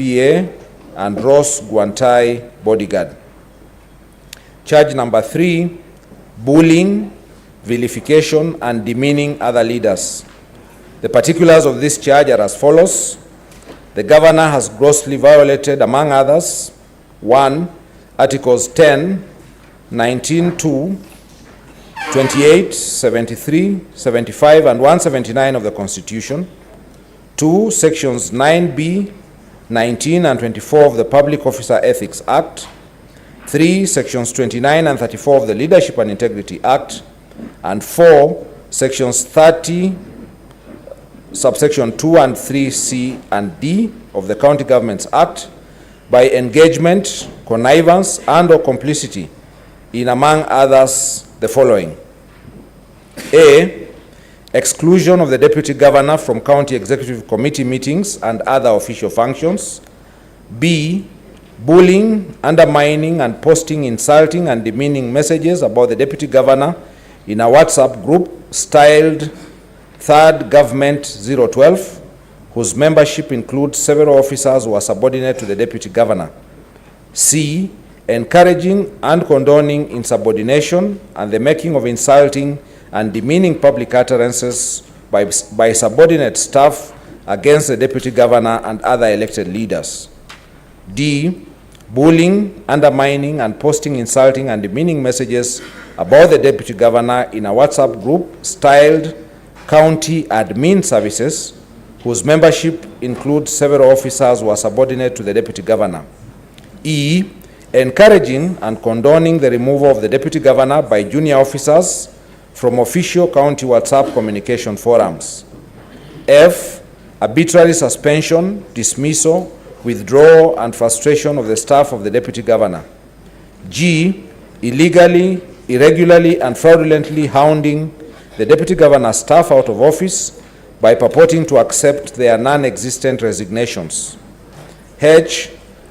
PA and Ross Guantai bodyguard. Charge number 3, bullying, vilification, and demeaning other leaders. The particulars of this charge are as follows. The governor has grossly violated, among others, 1. Articles 10, 19, 2, 28, 73, 75, and 179 of the Constitution. 2. Sections 9B, 19, and 24 of the Public Officer Ethics Act. 3. Sections 29 and 34 of the Leadership and Integrity Act. And 4. Sections 30, subsection 2 and 3C and D of the County Governments Act by engagement, connivance, and or complicity in, among others, the following. A. Exclusion of the Deputy Governor from County Executive Committee meetings and other official functions. B. Bullying, undermining, and posting insulting and demeaning messages about the Deputy Governor in a WhatsApp group styled Third Government 012, whose membership includes several officers who are subordinate to the Deputy Governor. C. Encouraging and condoning insubordination and the making of insulting and demeaning public utterances by subordinate staff against the Deputy Governor and other elected leaders. D. Bullying, undermining, and posting insulting and demeaning messages about the Deputy Governor in a WhatsApp group styled County Admin Services, whose membership includes several officers who are subordinate to the Deputy Governor. E. Encouraging and condoning the removal of the Deputy Governor by junior officers from official county WhatsApp communication forums. F. Arbitrary suspension, dismissal, withdrawal, and frustration of the staff of the Deputy Governor. G. Illegally, irregularly, and fraudulently hounding the Deputy Governor's staff out of office by purporting to accept their non-existent resignations. H.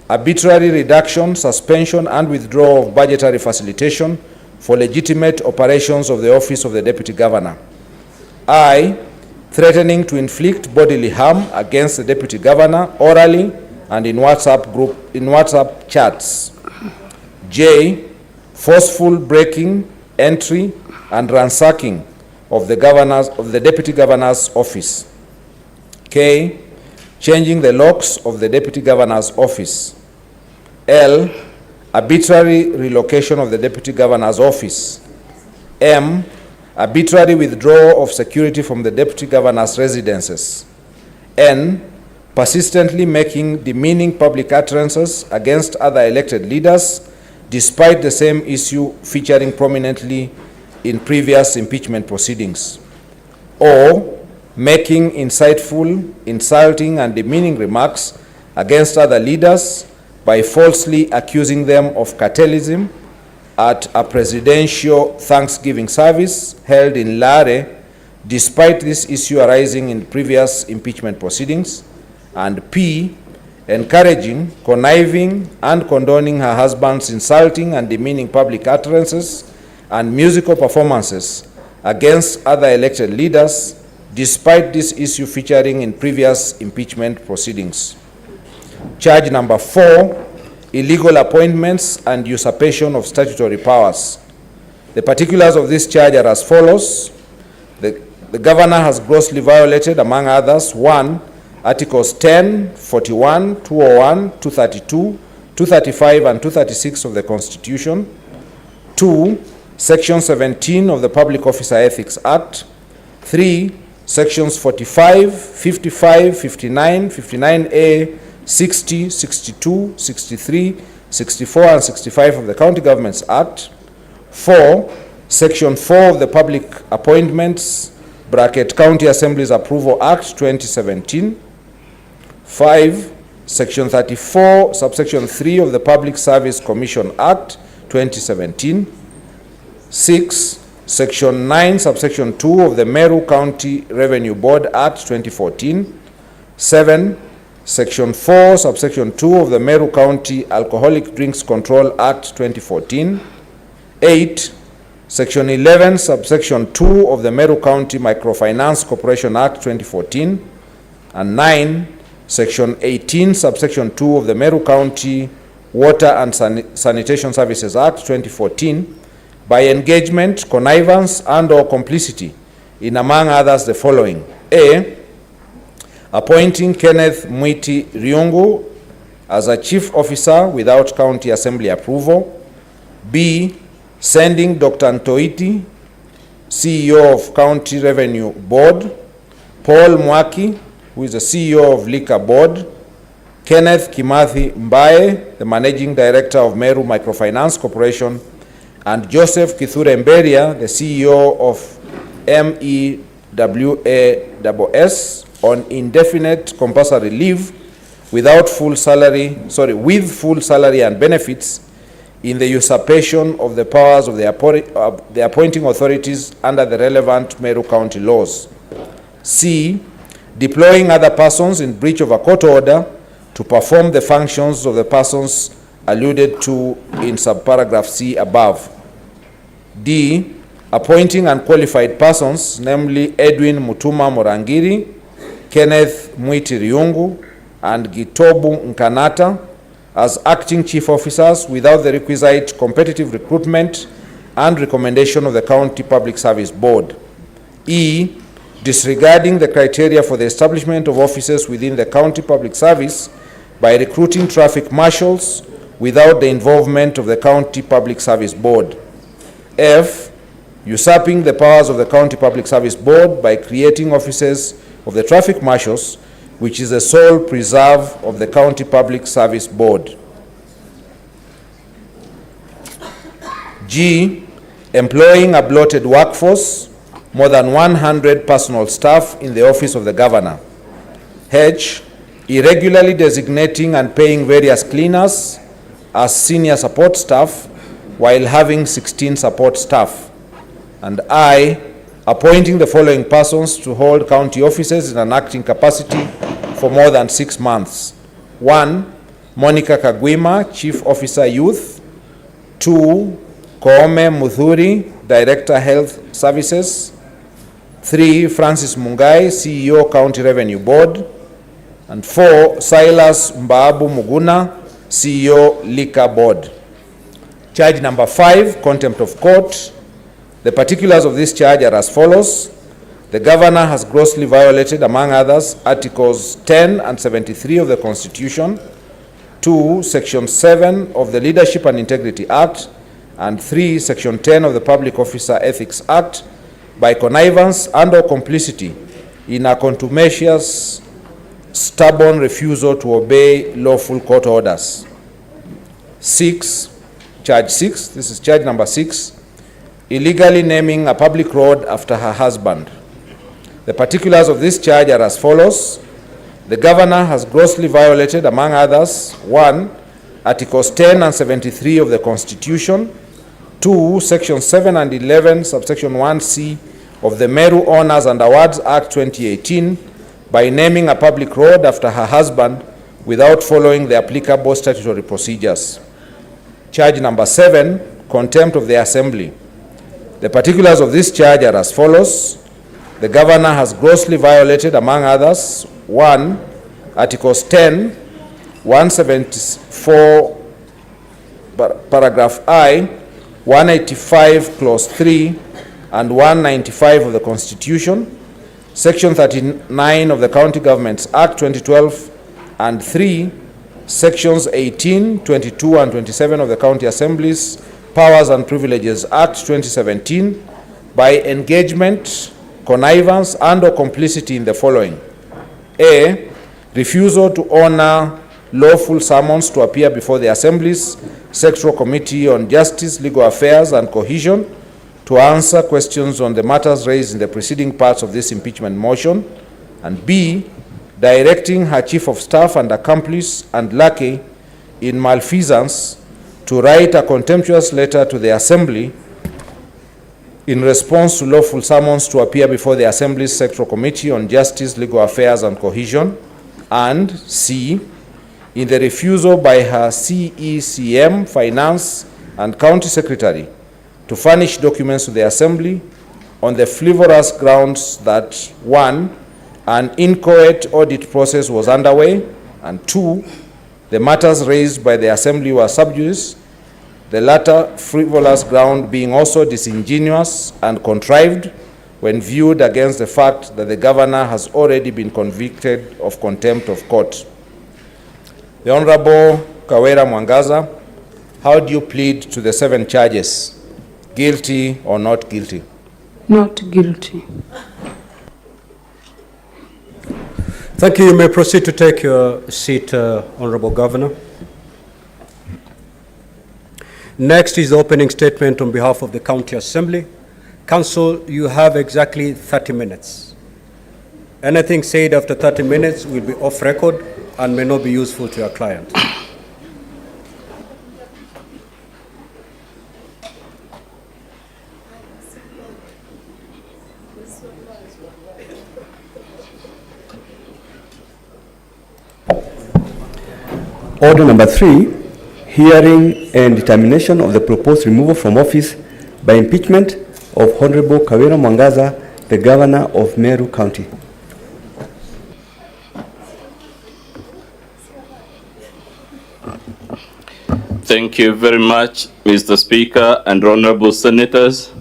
Arbitrary reduction, suspension, and withdrawal of budgetary facilitation for legitimate operations of the office of the Deputy Governor. I. Threatening to inflict bodily harm against the Deputy Governor orally and in WhatsApp chats. J. Forceful breaking, entry, and ransacking of the Deputy Governor's office. K. Changing the locks of the Deputy Governor's office. L. Arbitrary relocation of the Deputy Governor's office. M. Arbitrary withdrawal of security from the Deputy Governor's residences. N. Persistently making demeaning public utterances against other elected leaders despite the same issue featuring prominently in previous impeachment proceedings. Or making insightful, insulting, and demeaning remarks against other leaders by falsely accusing them of cartelism at a presidential Thanksgiving service held in Lare, despite this issue arising in previous impeachment proceedings. And P. Encouraging, conniving, and condoning her husband's insulting and demeaning public utterances and musical performances against other elected leaders, despite this issue featuring in previous impeachment proceedings. Charge number 4, illegal appointments and usurpation of statutory powers. The particulars of this charge are as follows. The governor has grossly violated, among others, 1. Articles 10, 41, 201, 232, 235, and 236 of the Constitution. 2. Section 17 of the Public Officer Ethics Act. 3. Sections 45, 55, 59, 59A, 60, 62, 63, 64, and 65 of the County Governments Act. 4. Section 4 of the Public Appointments (County Assemblies Approval Act 2017. 5. Section 34, subsection 3 of the Public Service Commission Act 2017. 6. Section 9, subsection 2 of the Meru County Revenue Board Act 2014. 7. Section 4, subsection 2 of the Meru County Alcoholic Drinks Control Act 2014. 8. Section 11, subsection 2 of the Meru County Microfinance Corporation Act 2014. And 9. Section 18, subsection 2 of the Meru County Water and Sanitation Services Act 2014 by engagement, connivance, and/or complicity in, among others, the following: A, appointing Kenneth Mwiti Riungu as a chief officer without county assembly approval; B, sending Dr. Ntoiti, CEO of County Revenue Board; Paul Mwaki, who is the CEO of Liquor Board; Kenneth Kimathi Mbae, the Managing Director of Meru Microfinance Corporation; and Joseph Kithure Mberia, the CEO of MEWAS, on indefinite compulsory leave with full salary and benefits in the usurpation of the powers of the appointing authorities under the relevant Meru County laws. C, deploying other persons in breach of a court order to perform the functions of the persons alluded to in subparagraph C above. D, appointing unqualified persons, namely Edwin Mutuma Morangiri, Kenneth Mwiti Riungu, and Gitobu Nkanata, as acting chief officers without the requisite competitive recruitment and recommendation of the County Public Service Board. E, disregarding the criteria for the establishment of offices within the County Public Service by recruiting traffic marshals without the involvement of the County Public Service Board. F, usurping the powers of the County Public Service Board by creating offices of the traffic marshals, which is the sole preserve of the County Public Service Board. G, employing a bloated workforce, more than 100 personal staff in the office of the governor. H, irregularly designating and paying various cleaners as senior support staff while having 16 support staff. And I, appointing the following persons to hold county offices in an acting capacity for more than 6 months. 1, Monica Kagwima, Chief Officer Youth. 2, Koome Muthuri, Director Health Services. 3, Francis Mungai, CEO County Revenue Board. And 4, Silas Mbaabu Muguna, CEO Liquor Board. Charge number 5, contempt of court. The particulars of this charge are as follows. The governor has grossly violated, among others, Articles 10 and 73 of the Constitution, 2, Section 7 of the Leadership and Integrity Act, and 3, Section 10 of the Public Officer Ethics Act, by connivance and/or complicity in a contumacious, stubborn refusal to obey lawful court orders. 6, Charge 6, this is charge number 6, illegally naming a public road after her husband. The particulars of this charge are as follows. The governor has grossly violated, among others, 1, Articles 10 and 73 of the Constitution, 2, Section 7 and 11, subsection 1C of the Meru Honors and Awards Act 2018 by naming a public road after her husband without following the applicable statutory procedures. Charge number 7, contempt of the Assembly. The particulars of this charge are as follows. The governor has grossly violated, among others, 1, Articles 10, 174, paragraph I, 185, clause 3, and 195 of the Constitution, Section 39 of the County Governments Act 2012, and 3, Sections 18, 22, and 27 of the County Assemblies Powers and Privileges Act 2017 by engagement, connivance, and/or complicity in the following: A, refusal to honor lawful summons to appear before the Assembly's Sectoral Committee on Justice, Legal Affairs, and Cohesion to answer questions on the matters raised in the preceding parts of this impeachment motion, and B, directing her Chief of Staff and accomplice and lackey in malfeasance to write a contemptuous letter to the Assembly in response to lawful summons to appear before the Assembly's Sectoral Committee on Justice, Legal Affairs, and Cohesion, and C, in the refusal by her CECM, Finance, and County Secretary to furnish documents to the Assembly on the frivolous grounds that 1, an inchoate audit process was underway, and 2, the matters raised by the Assembly were sub judice, the latter frivolous ground being also disingenuous and contrived when viewed against the fact that the governor has already been convicted of contempt of court. The Honorable Kawira Mwangaza, how do you plead to the 7 charges? Guilty or not guilty? Not guilty. Thank you. You may proceed to take your seat, Honorable Governor. Next is the opening statement on behalf of the County Assembly. Council, you have exactly 30 minutes. Anything said after 30 minutes will be off record and may not be useful to your client. Order number 3, hearing and determination of the proposed removal from office by impeachment of Honorable Kawira Mwangaza, the Governor of Meru County. Thank you very much, Mr. Speaker and Honorable Senators.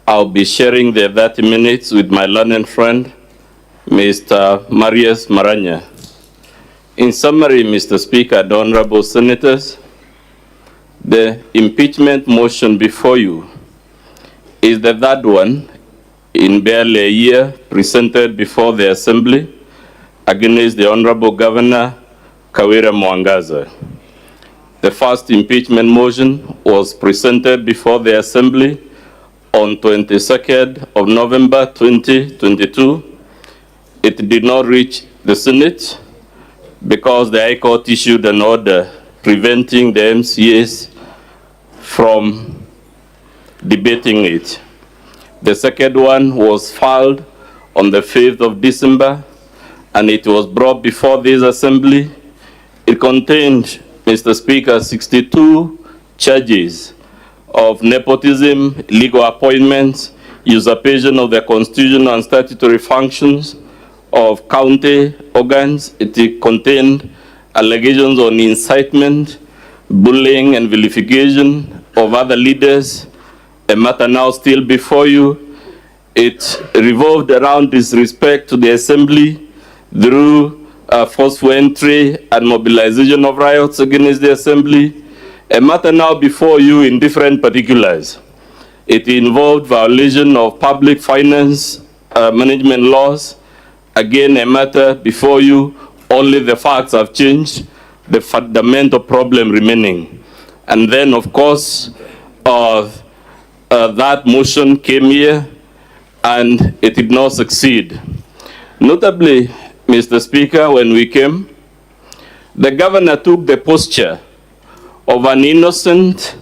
I'll be sharing the 30 minutes with my learned friend, Mr. Marius Maranya. In summary, Mr. Speaker and Honorable Senators, the impeachment motion before you is the third one in barely a year presented before the Assembly against the Honorable Governor Kawira Mwangaza. The first impeachment motion was presented before the Assembly on 22nd of November 2022. It did not reach the Senate because the High Court issued an order preventing the MCAs from debating it. The second one was filed on the 5th of December, and it was brought before this Assembly. It contained, Mr. Speaker, 62 charges of nepotism, illegal appointments, usurpation of the constitutional and statutory functions of county organs. It contained allegations on incitement, bullying, and vilification of other leaders, a matter now still before you. It revolved around disrespect to the Assembly through forceful entry and mobilization of riots against the Assembly, a matter now before you in different particulars. It involved violation of public finance management laws. Again, a matter before you, only the facts have changed, the fundamental problem remaining. And then, of course, that motion came here and it did not succeed. Notably, Mr. Speaker, when we came, the governor took the posture of an innocent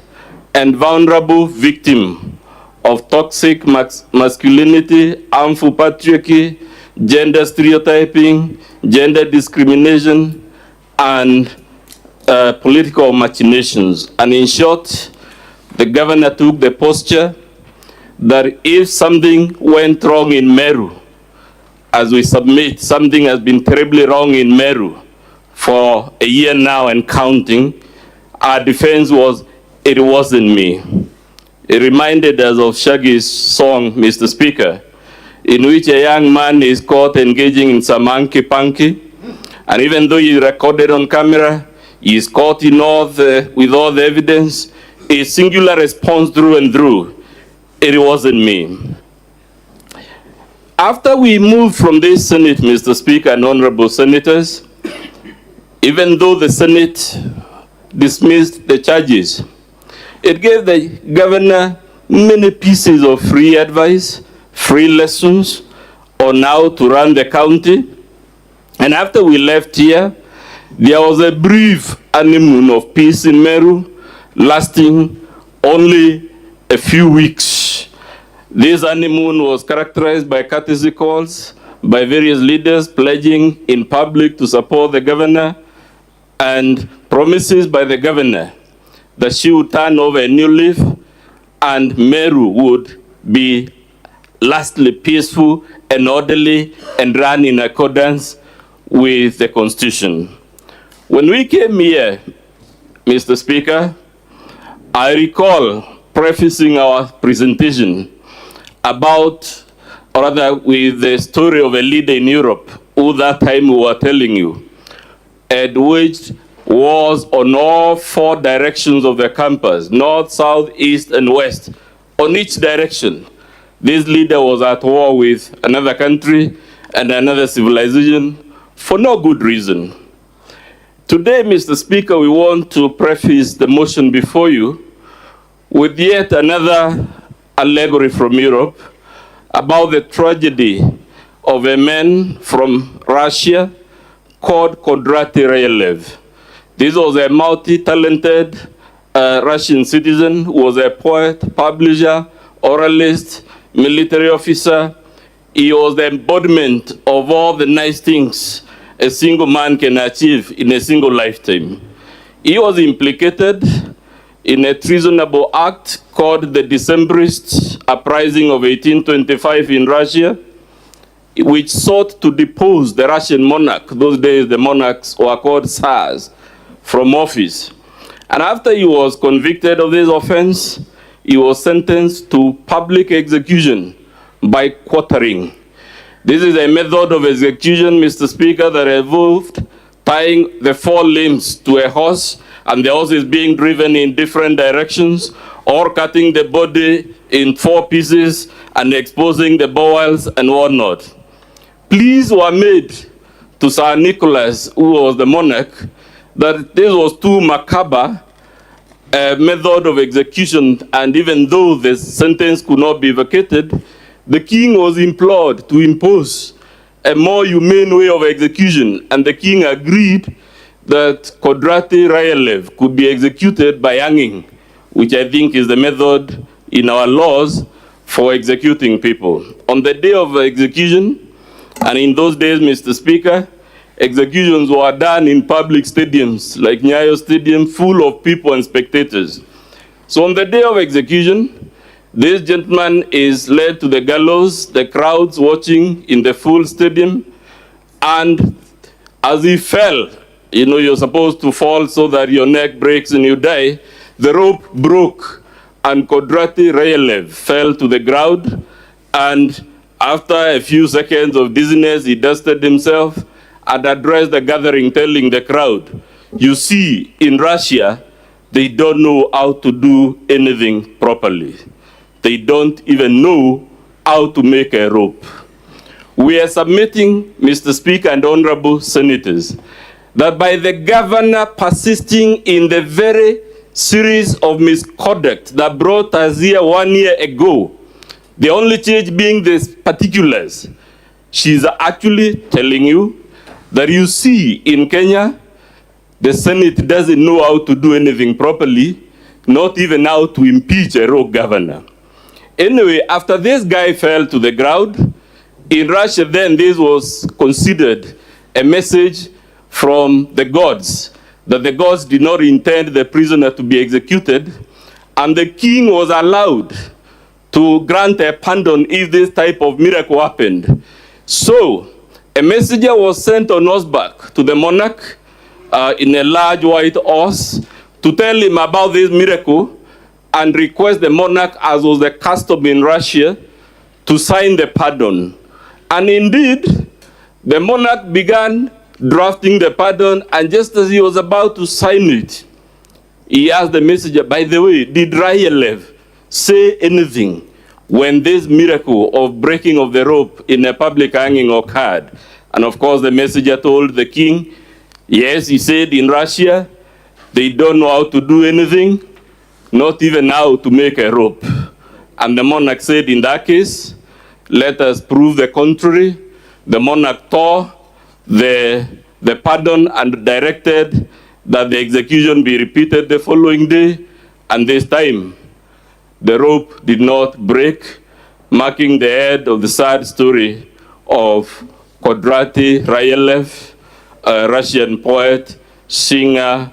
and vulnerable victim of toxic masculinity, harmful patriarchy, gender stereotyping, gender discrimination, and political machinations. And in short, the governor took the posture that if something went wrong in Meru, as we submit, something has been terribly wrong in Meru for a year now and counting, our defense was, it wasn't me. It reminded us of Shaggy's song, Mr. Speaker, in which a young man is caught engaging in some hanky-panky, and even though he recorded on camera, he is caught in with all the evidence, a singular response through and through, it wasn't me. After we moved from this Senate, Mr. Speaker and Honorable Senators, even though the Senate dismissed the charges, it gave the governor many pieces of free advice, free lessons on how to run the county. And after we left here, there was a brief honeymoon of peace in Meru, lasting only a few weeks. This honeymoon was characterized by courtesy calls by various leaders pledging in public to support the governor and promises by the governor that she would turn over a new leaf and Meru would be lastly peaceful and orderly and run in accordance with the Constitution. When we came here, Mr. Speaker, I recall prefacing our presentation about, or rather with the story of a leader in Europe who that time we were telling you had waged wars on all 4 directions of the campus, north, south, east, and west. On each direction, this leader was at war with another country and another civilization for no good reason. Today, Mr. Speaker, we want to preface the motion before you with yet another allegory from Europe about the tragedy of a man from Russia called Kondraty Rylev. This was a multi-talented Russian citizen who was a poet, publisher, oralist, military officer. He was the embodiment of all the nice things a single man can achieve in a single lifetime. He was implicated in a treasonable act called the Decembrist Uprising of 1825 in Russia, which sought to depose the Russian monarch. Those days the monarchs were called Tsars, from office. And after he was convicted of this offense, he was sentenced to public execution by quartering. This is a method of execution, Mr. Speaker, that involved tying the 4 limbs to a horse, and the horse is being driven in different directions, or cutting the body in 4 pieces and exposing the bowels and whatnot. Pleas were made to Sir Nicholas, who was the monarch, that this was too macabre a method of execution, and even though the sentence could not be vacated, the king was implored to impose a more humane way of execution, and the king agreed that Kondraty Rylev could be executed by hanging, which I think is the method in our laws for executing people. On the day of execution, and in those days, Mr. Speaker, executions were done in public stadiums like Nyayo Stadium, full of people and spectators. So on the day of execution, this gentleman is led to the gallows, the crowds watching in the full stadium, and as he fell, you know, you're supposed to fall so that your neck breaks and you die, the rope broke and Kondraty Rylev fell to the ground, and after a few seconds of dizziness, he dusted himself and addressed the gathering, telling the crowd, you see, in Russia, they don't know how to do anything properly. They don't even know how to make a rope. We are submitting, Mr. Speaker and honorable senators, that by the governor persisting in the very series of misconduct that brought us here 1 year ago, the only change being the particulars, she's actually telling you that you see in Kenya, the Senate doesn't know how to do anything properly, not even how to impeach a rogue governor. Anyway, after this guy fell to the ground, in Russia then this was considered a message from the gods, that the gods did not intend the prisoner to be executed, and the king was allowed to grant a pardon if this type of miracle happened. So, a messenger was sent on horseback to the monarch in a large white horse to tell him about this miracle and request the monarch, as was the custom in Russia, to sign the pardon. And indeed, the monarch began drafting the pardon, and just as he was about to sign it, he asked the messenger, by the way, did Rylev say anything when this miracle of breaking of the rope in a public hanging occurred? And of course, the messenger told the king, yes, he said in Russia, they don't know how to do anything, not even how to make a rope. And the monarch said, in that case, let us prove the contrary. The monarch tore the pardon and directed that the execution be repeated the following day, and this time the rope did not break, marking the end of the sad story of Kondraty Rylev, a Russian poet, singer,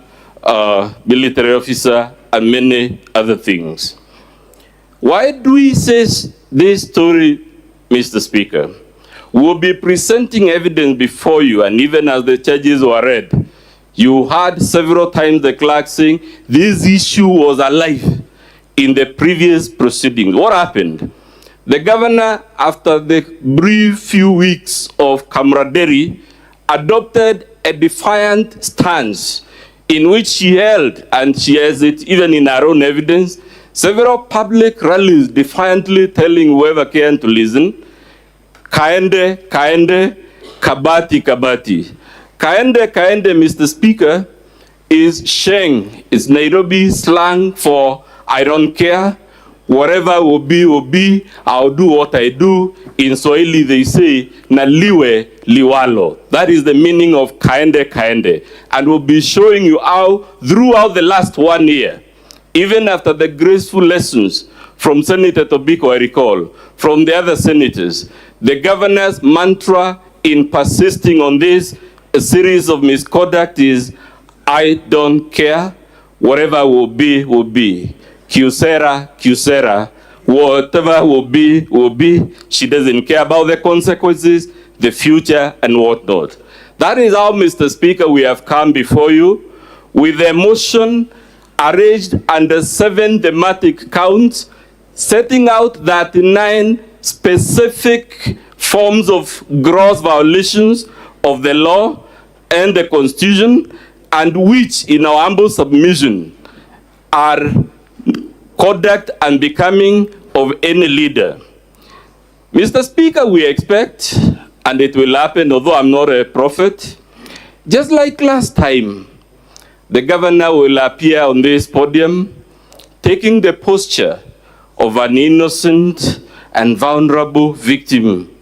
military officer, and many other things. Why do we say this story Mr. Speaker, we will be presenting evidence before you, and even as the charges were read, you heard several times the clerk saying this issue was alive in the previous proceedings. What happened? The governor, after the brief few weeks of camaraderie, adopted a defiant stance in which she held, and she has it even in her own evidence, several public rallies defiantly telling whoever can to listen, kaende, kaende, kabati, kabati. Kaende, kaende, Mr. Speaker, is Sheng. It's Nairobi slang for I don't care. Whatever will be, I'll do what I do. In Swahili, they say, na liwe liwalo. That is the meaning of kaende, kaende. And we'll be showing you how, throughout the last 1 year, even after the graceful lessons from Senator Tobiko, I recall, from the other senators, the governor's mantra in persisting on this, a series of misconduct is, I don't care, whatever will be, will be. Kyusera, Kyusera, whatever will be. She doesn't care about the consequences, the future, and whatnot. That is how, Mr. Speaker, we have come before you with a motion arranged under 7 thematic counts, setting out 39 specific forms of gross violations of the law and the Constitution, and which, in our humble submission, are conduct and becoming of any leader. Mr. Speaker, we expect, and it will happen, although I'm not a prophet, just like last time, the governor will appear on this podium taking the posture of an innocent and vulnerable victim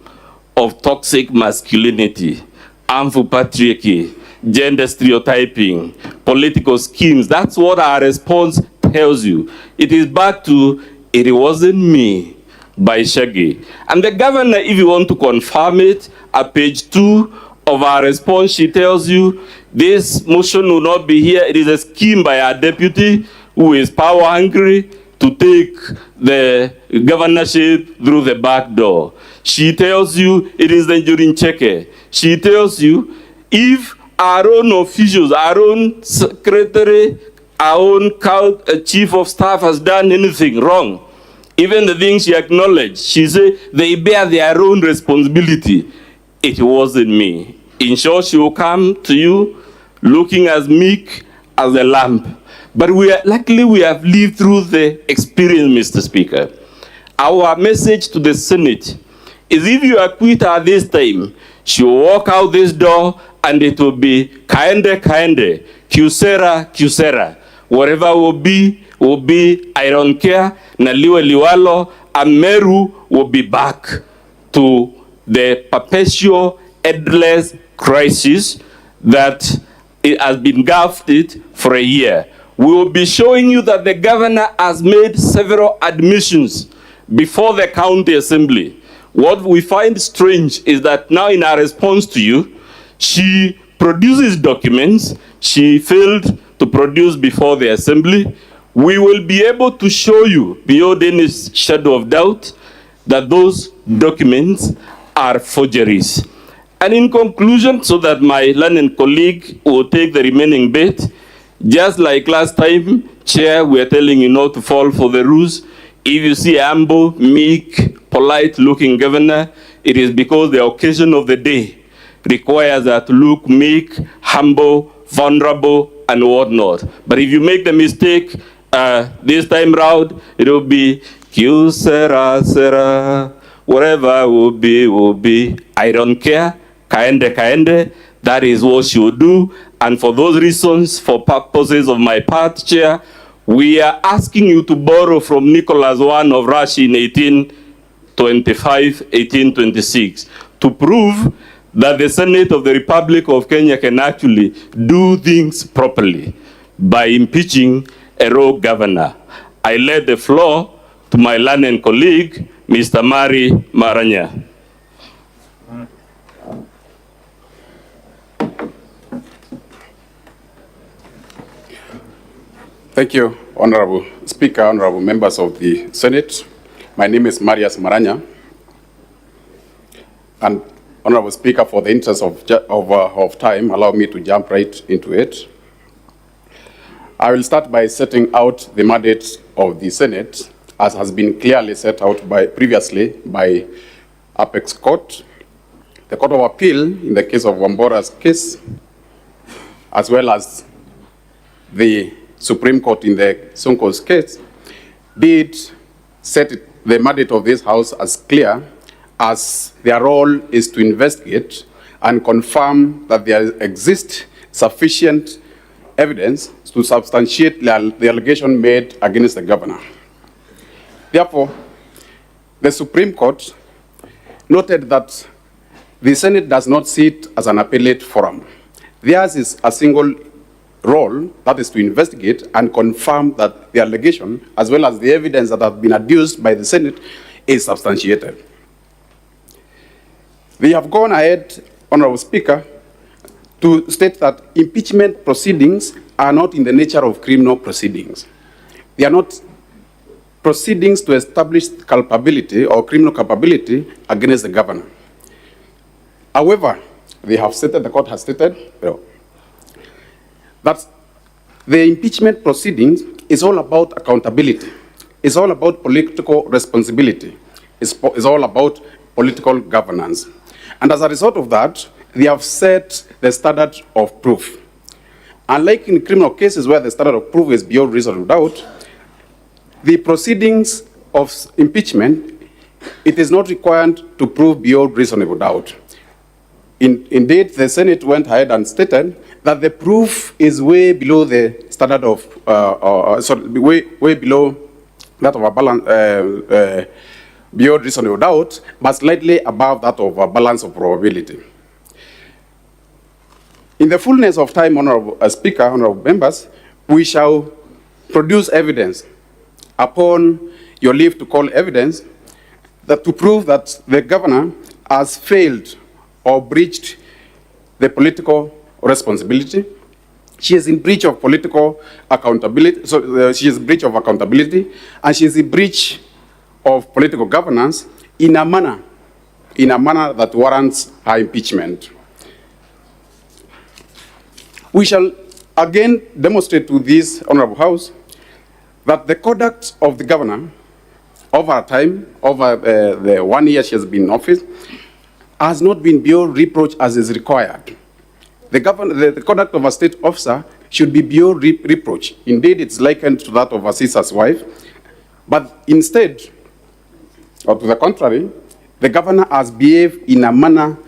of toxic masculinity, harmful patriarchy, gender stereotyping, political schemes. That's what our response tells you. It is back to "It Wasn't Me" by Shaggy. And the governor, if you want to confirm it, at page 2 of our response, she tells you this motion will not be here. It is a scheme by our deputy who is power hungry to take the governorship through the back door. She tells you it is the Njuri. She tells you if our own officials, our own secretary, our own chief of staff has done anything wrong, even the things she acknowledged, she said they bear their own responsibility. It wasn't me. In short, she will come to you looking as meek as a lamb. But luckily we have lived through the experience, Mr. Speaker. Our message to the Senate is if you acquit her this time, she will walk out this door and it will be kaende, kaende, Kyusera, Kyusera. Whatever will be, I don't care, na liwe liwalo, and Meru will be back to the perpetual, endless crisis that it has been engulfed it for a year. We will be showing you that the governor has made several admissions before the county assembly. What we find strange is that now in our response to you, she produces documents she failed to produce before the assembly. We will be able to show you beyond any shadow of doubt that those documents are forgeries. And in conclusion, so that my learned colleague will take the remaining bit, just like last time, Chair, we are telling you not to fall for the ruse. If you see a humble, meek, polite-looking governor, it is because the occasion of the day requires that to look meek, humble, vulnerable, and whatnot. But if you make the mistake this time round, it will be Kyusera, sera, whatever will be. I don't care. Kaende, kaende. That is what she will do. And for those reasons, for purposes of my part, Chair, we are asking you to borrow from Nicholas I of Russia in 1825, 1826, to prove that the Senate of the Republic of Kenya can actually do things properly by impeaching a rogue governor. I led the floor to my learned colleague, Mr. Mari Maranya. Thank you, Honorable Speaker, honorable members of the Senate. My name is Marius Maranya. And Honorable Speaker, for the interest of time, allow me to jump right into it. I will start by setting out the mandate of the Senate, as has been clearly set out previously by Apex Court, the Court of Appeal in the case of Wambora's case, as well as the Supreme Court in the Sonko's case, did set the mandate of this House as clear, as their role is to investigate and confirm that there exists sufficient evidence to substantiate the allegation made against the governor. Therefore, the Supreme Court noted that the Senate does not sit as an appellate forum. Theirs is a single role, that is to investigate and confirm that the allegation, as well as the evidence that has been adduced by the Senate, is substantiated. They have gone ahead, Honorable Speaker, to state that impeachment proceedings are not in the nature of criminal proceedings. They are not proceedings to establish culpability or criminal culpability against the governor. However, they have stated, the court has stated, that the impeachment proceedings is all about accountability. It's all about political responsibility. It's all about political governance. And as a result of that, they have set the standard of proof. Unlike in criminal cases where the standard of proof is beyond reasonable doubt, the proceedings of impeachment, it is not required to prove beyond reasonable doubt. Indeed, the Senate went ahead and stated that the proof is way below the standard of, way below that of a balance, beyond reasonable doubt, but slightly above that of a balance of probability. In the fullness of time, Honorable Speaker, Honorable Members, we shall produce evidence upon your leave to call evidence that to prove that the governor has failed or breached the political responsibility. She is in breach of political accountability. She is in breach of accountability, and she is in breach of political governance in a manner that warrants her impeachment. We shall again demonstrate to this Honorable House that the conduct of the governor over time, over the 1 year she has been in office, has not been beyond reproach as is required. The conduct of a state officer should be beyond reproach. Indeed, it's likened to that of a sister's wife. But instead, or to the contrary, the governor has behaved in a manner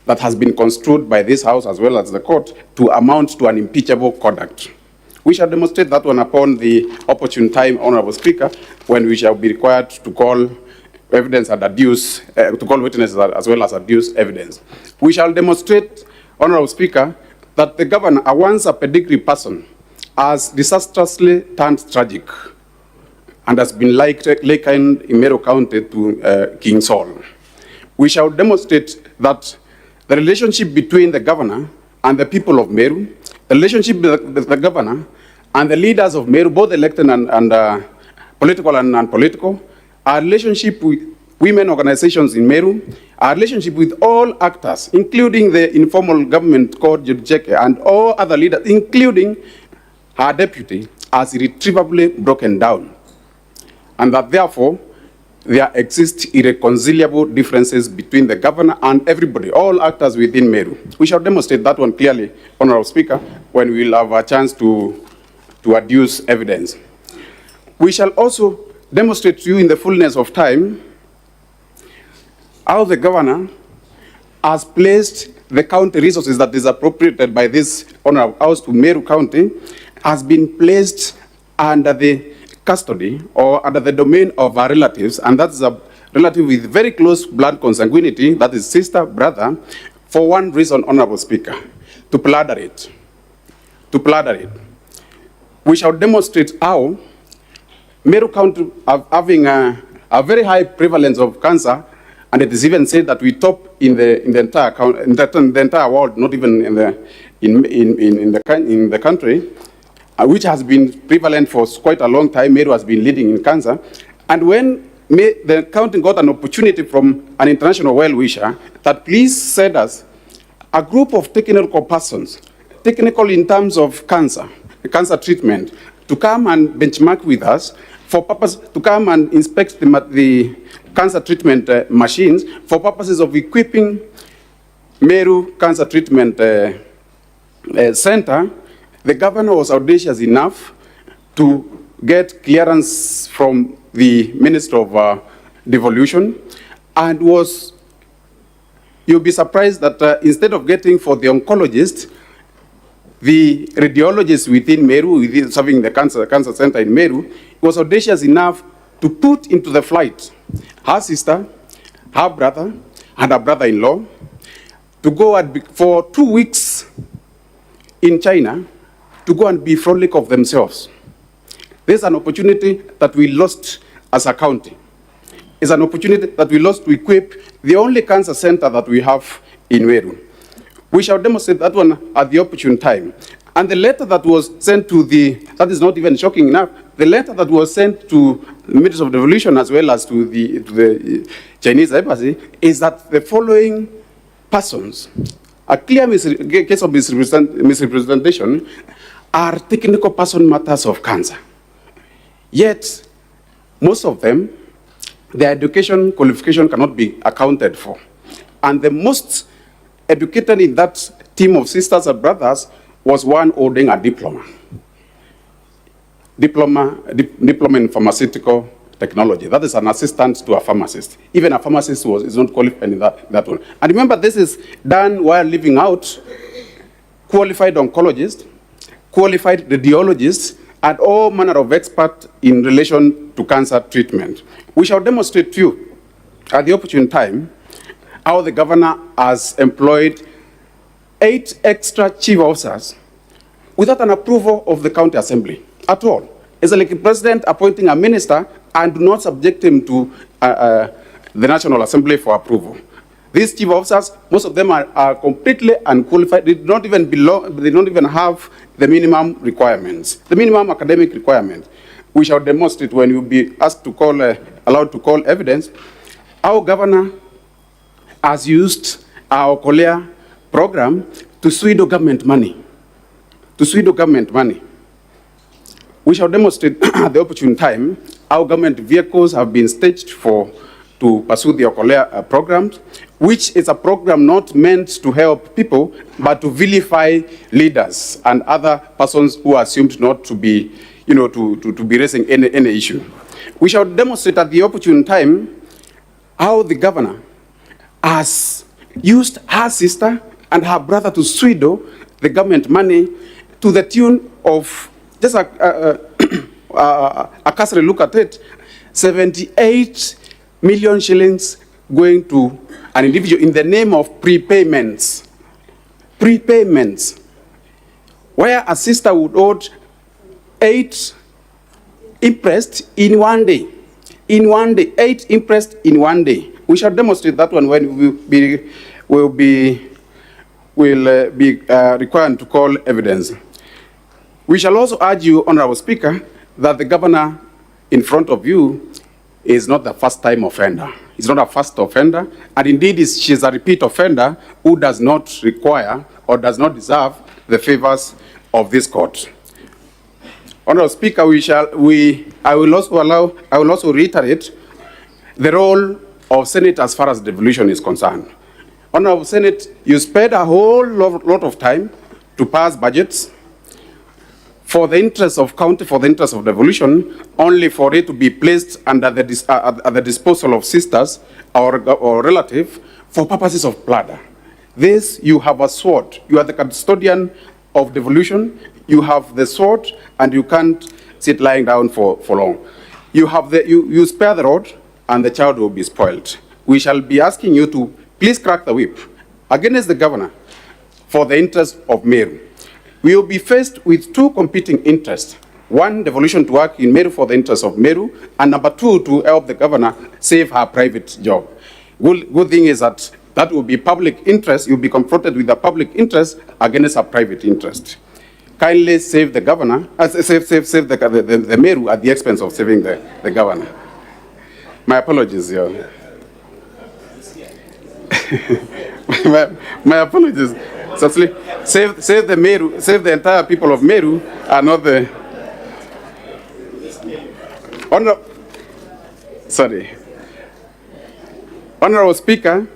that has been construed by this House as well as the court to amount to an impeachable conduct. We shall demonstrate that one upon the opportune time, Honorable Speaker, when we shall be required to call evidence and adduce, to call witnesses as well as adduce evidence. We shall demonstrate, Honorable Speaker, that the governor, once a pedigree person, has disastrously turned tragic and has been likened in Meru County to King Saul. We shall demonstrate that the relationship between the governor and the people of Meru, the relationship with the governor and the leaders of Meru, both elected and political and non-political, our relationship with women organizations in Meru, our relationship with all actors, including the informal government called Judjeke and all other leaders, including our deputy, has irretrievably broken down. And that therefore, there exist irreconcilable differences between the governor and everybody, all actors within Meru. We shall demonstrate that one clearly, Honorable Speaker, when we will have a chance to adduce evidence. We shall also demonstrate to you in the fullness of time how the governor has placed the county resources that is appropriated by this Honorable House to Meru County has been placed under the custody or under the domain of our relatives, and that's a relative with very close blood consanguinity, that is sister, brother, for one reason, Honorable Speaker, to plunder it. To plunder it. We shall demonstrate how Meru County having a very high prevalence of cancer, and it is even said that we top in the entire world, not even in the country, which has been prevalent for quite a long time. Meru has been leading in cancer. And when the county got an opportunity from an international well-wisher that please send us a group of technical persons, technical in terms of cancer treatment, to come and benchmark with us for purpose, to come and inspect the cancer treatment machines for purposes of equipping Meru Cancer Treatment Center. The governor was audacious enough to get clearance from the Minister of Devolution, and you'll be surprised that instead of getting for the oncologist, the radiologist within Meru, serving the cancer center in Meru, was audacious enough to put into the flight her sister, her brother, and her brother-in-law to go for 2 weeks in China to go and be frolic of themselves. There's an opportunity that we lost as a county. It's an opportunity that we lost to equip the only cancer center that we have in Meru. We shall demonstrate that one at the opportune time. And the letter that was sent to that is not even shocking enough, the letter that was sent to the Minister of Devolution as well as to the Chinese embassy is that the following persons, a clear case of misrepresentation, are technical person matters of cancer. Yet, most of them, their education qualification cannot be accounted for. And the most educated in that team of sisters and brothers was one holding a diploma in pharmaceutical technology. That is an assistant to a pharmacist. Even a pharmacist is not qualified in that one. And remember, this is done while leaving out qualified oncologists, qualified radiologists, and all manner of experts in relation to cancer treatment. We shall demonstrate to you at the opportune time how the governor has employed 8 extra chief officers without an approval of the county assembly at all. It's like a president appointing a minister and do not subject him to the National Assembly for approval. These chief officers, most of them are completely unqualified. They don't even have the minimum requirements, the minimum academic requirements. We shall demonstrate when you'll be asked to call, allowed to call evidence. Our governor has used our Kolea program to pseudo government money. We shall demonstrate at the opportune time how government vehicles have been staged to pursue the Kolea programs, which is a program not meant to help people, but to vilify leaders and other persons who are assumed not to be, to be raising any issue. We shall demonstrate at the opportune time how the governor has used her sister and her brother to pseudo the government money to the tune of, just a cursory look at it, 78 million shillings going to an individual in the name of prepayments. Prepayments. Where a sister would owe 8 interest in 1 day. In 1 day, 8 interest in 1 day. We shall demonstrate that one when we'll be required to call evidence. We shall also urge you, Honorable Speaker, that the governor in front of you is not the first-time offender. He's not a first offender, and indeed she's a repeat offender who does not require or does not deserve the favors of this court. Honorable Speaker, I will also reiterate the role of Senate as far as devolution is concerned. Honorable Senate, you spent a whole lot of time to pass budgets for the interest of county, for the interest of devolution, only for it to be placed under at the disposal of sisters or relative for purposes of bladder. This, you have a sword. You are the custodian of devolution. You have the sword, and you can't sit lying down for long. You spare the rod, and the child will be spoiled. We shall be asking you to please crack the whip against the governor for the interest of Meru. We will be faced with 2 competing interests. 1, devolution to work in Meru for the interest of Meru, and number 2, to help the governor save her private job. Good thing is that will be public interest. You'll be confronted with the public interest against a private interest. Kindly save the governor, save the Meru at the expense of saving the governor. My apologies, yeah. my apologies. So save the Meru, save the entire people of Meru, and not the Honorable Speaker,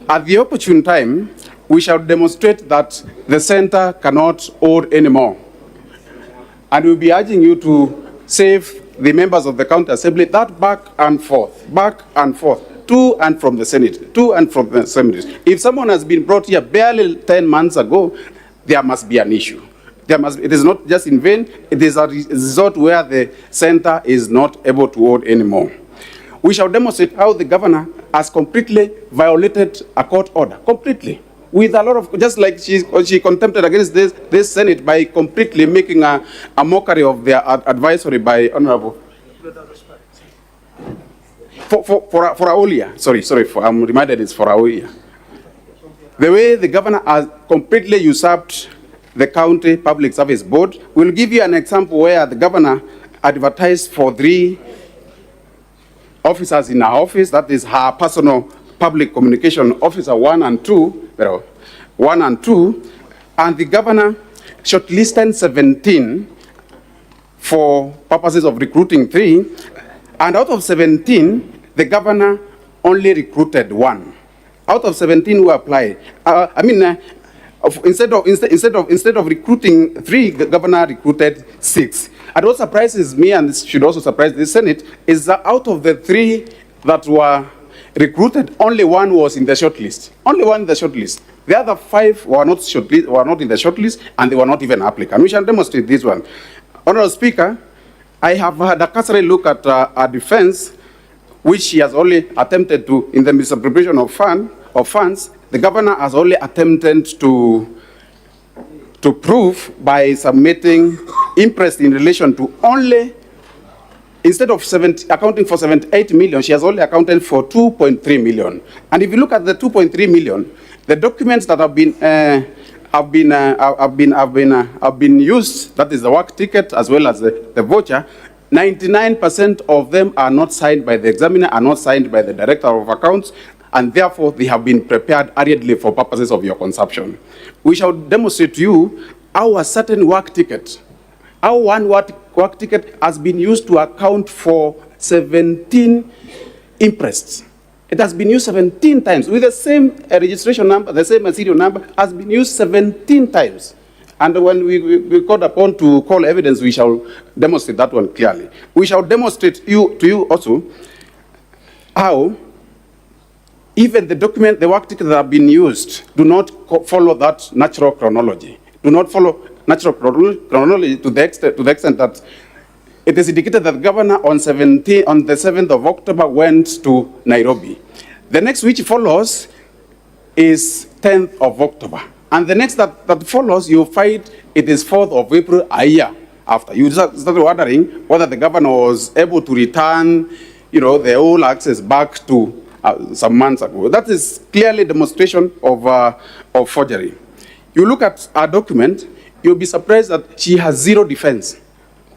at the opportune time, we shall demonstrate that the center cannot hold anymore. And we'll be urging you to save the members of the County Assembly that back and forth, to and from the Senate, to and from the assemblies. If someone has been brought here barely 10 months ago, there must be an issue. It is not just in vain, it is a resort where the center is not able to hold anymore. We shall demonstrate how the governor has completely violated a court order, completely. With a lot of, just like she contempted against this Senate by completely making a mockery of their advisory by Honorable. For Aulia, sorry, I'm reminded it's for Aulia. The way the governor has completely usurped the county public service board. We'll give you an example where the governor advertised for 3 officers in her office, that is her personal public communication officer 1 and 2, and the governor shortlisted 17 for purposes of recruiting 3, and out of 17, the governor only recruited 1. Out of 17 who applied, instead of recruiting 3, the governor recruited 6. And what surprises me, and this should also surprise the Senate, is that out of the 3 that were recruited, only 1 was in the shortlist. Only 1 in the shortlist. The other 5 were not in the shortlist, and they were not even applicants. We shall demonstrate this one. Honorable Speaker, I have had a cursory look at our defense, which she has only attempted to, in the misappropriation of funds, the governor has only attempted to prove by submitting interest in relation to only, instead of accounting for 78 million, she has only accounted for 2.3 million. And if you look at the 2.3 million, the documents that have been used, that is the work ticket as well as the voucher, 99% of them are not signed by the examiner, are not signed by the director of accounts, and therefore they have been prepared hurriedly for purposes of your consumption. We shall demonstrate to you how a certain work ticket, how one work ticket has been used to account for 17 interests. It has been used 17 times with the same registration number, the same serial number, has been used 17 times. And when we called upon to call evidence, we shall demonstrate that one clearly. We shall demonstrate to you also how even the document, the work tickets that have been used do not follow that natural chronology. Do not follow natural chronology to the extent that it is indicated that the governor on the 7th of October went to Nairobi. The next which follows is 10th of October. And the next that follows, you find it is 4th of April, a year after. You started wondering whether the governor was able to return, the whole access back to some months ago. That is clearly demonstration of forgery. You look at our document, you'll be surprised that she has zero defense.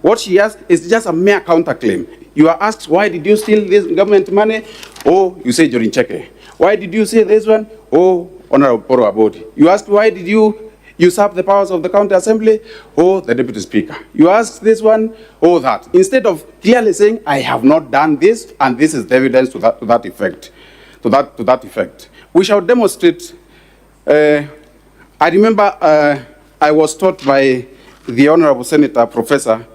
What she has is just a mere counterclaim. You are asked, why did you steal this government money? Oh, you say during checking. Why did you say this one? Oh, Honorable Poro Abodi. You asked, why did you usurp the powers of the county assembly? Oh, the deputy speaker. You asked this one, oh, that. Instead of clearly saying, I have not done this, and this is the evidence to that effect. To that effect. We shall demonstrate. I remember I was taught by the Honorable Senator Professor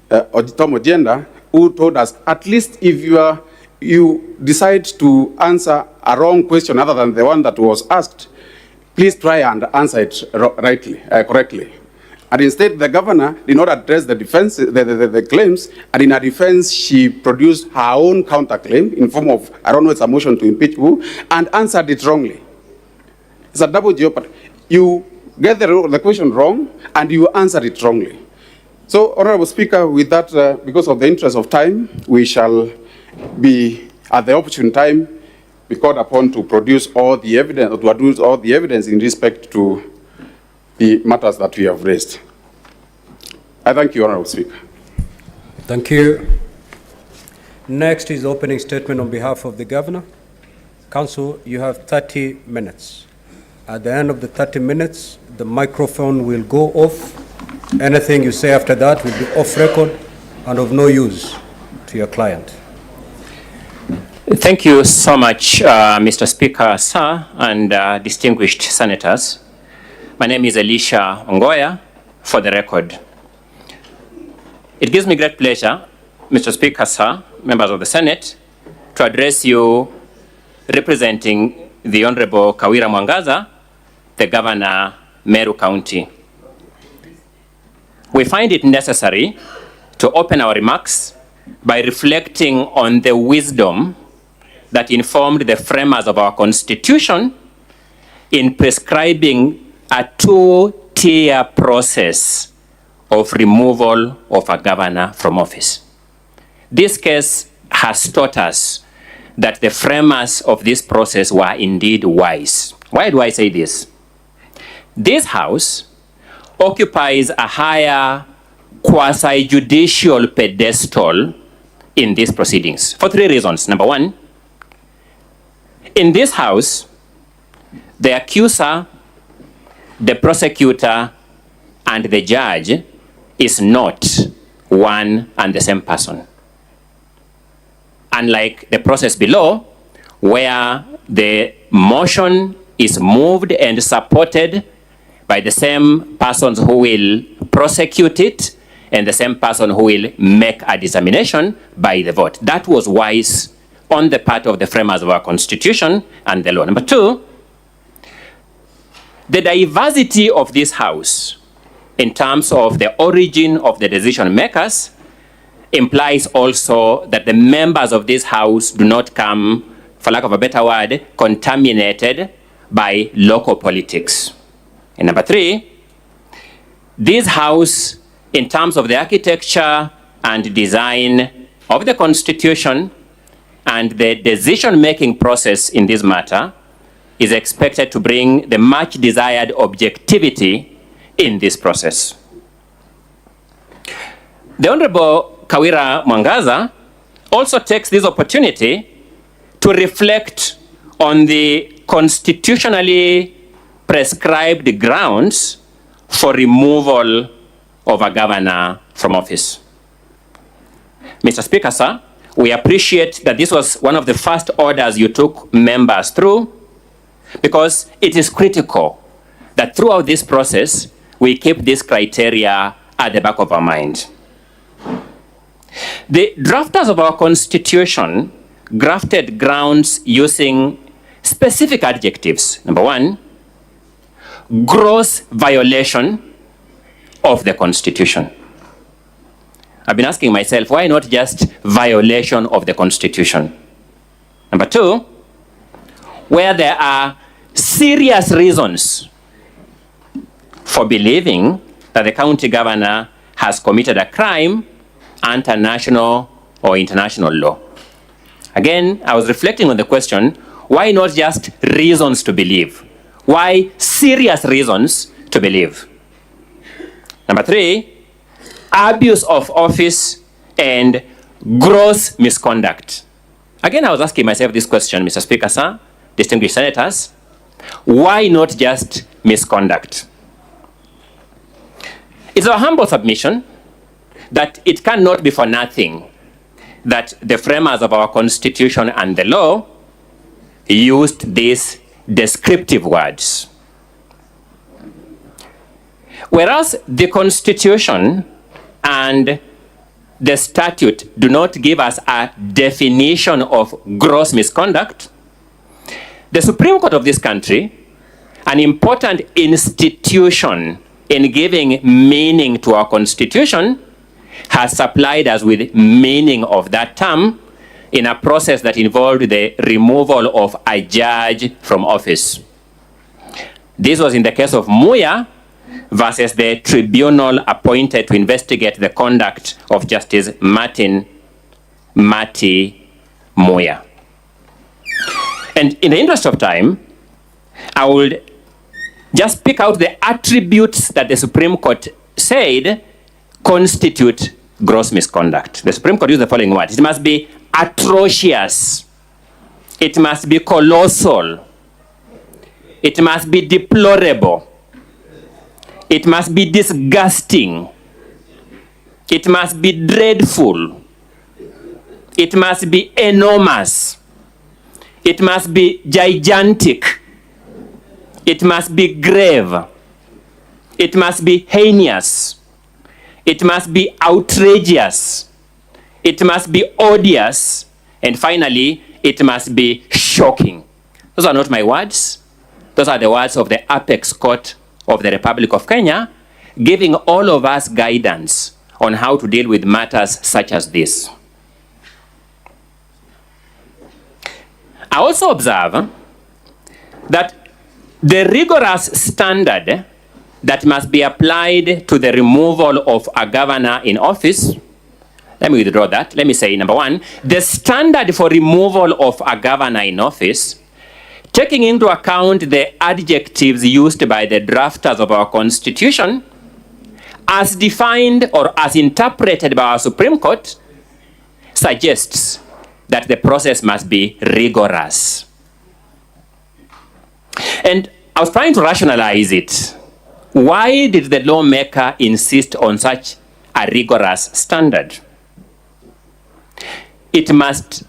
Tom Ojenda, who told us, at least if you decide to answer a wrong question other than the one that was asked, please try and answer it correctly. And instead, the governor did not address the defense, the claims, and in her defense, she produced her own counterclaim in form of, I don't know, it's a motion to impeach who, and answered it wrongly. It's a double jeopardy. You get the question wrong, and you answer it wrongly. So, Honorable Speaker, with that, because of the interest of time, we shall be, at the opportune time, be called upon to produce all the evidence, or to produce all the evidence in respect to the matters that we have raised. I thank you, Honorable Speaker. Thank you. Next is opening statement on behalf of the governor. Council, you have 30 minutes. At the end of the 30 minutes, the microphone will go off. Anything you say after that will be off record and of no use to your client. Thank you so much, Mr. Speaker, sir, and distinguished senators. My name is Elisha Ongoya, for the record. It gives me great pleasure, Mr. Speaker, sir, members of the Senate, to address you representing the Honorable Kawira Mwangaza, the Governor, Meru County. We find it necessary to open our remarks by reflecting on the wisdom that informed the framers of our Constitution in prescribing a two-tier process of removal of a governor from office. This case has taught us that the framers of this process were indeed wise. Why do I say this? This House occupies a higher quasi-judicial pedestal in these proceedings for three reasons. Number one, in this House, the accuser, the prosecutor, and the judge is not one and the same person. Unlike the process below, where the motion is moved and supported by the same persons who will prosecute it and the same person who will make a determination by the vote. That was wise on the part of the framers of our Constitution and the law. Number two, the diversity of this House in terms of the origin of the decision makers implies also that the members of this House do not come, for lack of a better word, contaminated by local politics. And number three, this House, in terms of the architecture and design of the Constitution and the decision-making process in this matter, is expected to bring the much desired objectivity in this process. The Honorable Kawira Mwangaza also takes this opportunity to reflect on the constitutionally prescribed grounds for removal of a governor from office. Mr. Speaker, sir, we appreciate that this was one of the first orders you took members through, because it is critical that throughout this process, we keep this criteria at the back of our mind. The drafters of our Constitution grafted grounds using specific adjectives. Number one, gross violation of the Constitution. I've been asking myself, why not just violation of the Constitution? Number two, where there are serious reasons for believing that the county governor has committed a crime under national or international law. Again, I was reflecting on the question, why not just reasons to believe? Why serious reasons to believe? Number three, abuse of office and gross misconduct. Again, I was asking myself this question, Mr. Speaker, sir, distinguished senators, why not just misconduct? It's our humble submission that it cannot be for nothing that the framers of our Constitution and the law used these descriptive words. Whereas the Constitution and the statute do not give us a definition of gross misconduct, the Supreme Court of this country, an important institution in giving meaning to our Constitution, has supplied us with meaning of that term in a process that involved the removal of a judge from office. This was in the case of Muya versus the tribunal appointed to investigate the conduct of Justice Martin Mati Muya. And in the interest of time, I will just pick out the attributes that the Supreme Court said constitute gross misconduct. The Supreme Court used the following words: it must be atrocious. It must be colossal. It must be deplorable. It must be disgusting. It must be dreadful. It must be enormous. It must be gigantic. It must be grave. It must be heinous. It must be outrageous. It must be odious. And finally, it must be shocking. Those are not my words. Those are the words of the Apex Court of the Republic of Kenya, giving all of us guidance on how to deal with matters such as this. I also observe that the rigorous standard that must be applied to the removal of a governor in office, let me withdraw that. Let me say, number one, the standard for removal of a governor in office, taking into account the adjectives used by the drafters of our Constitution, as defined or as interpreted by our Supreme Court, suggests that the process must be rigorous. And I was trying to rationalize it. Why did the lawmaker insist on such a rigorous standard? It must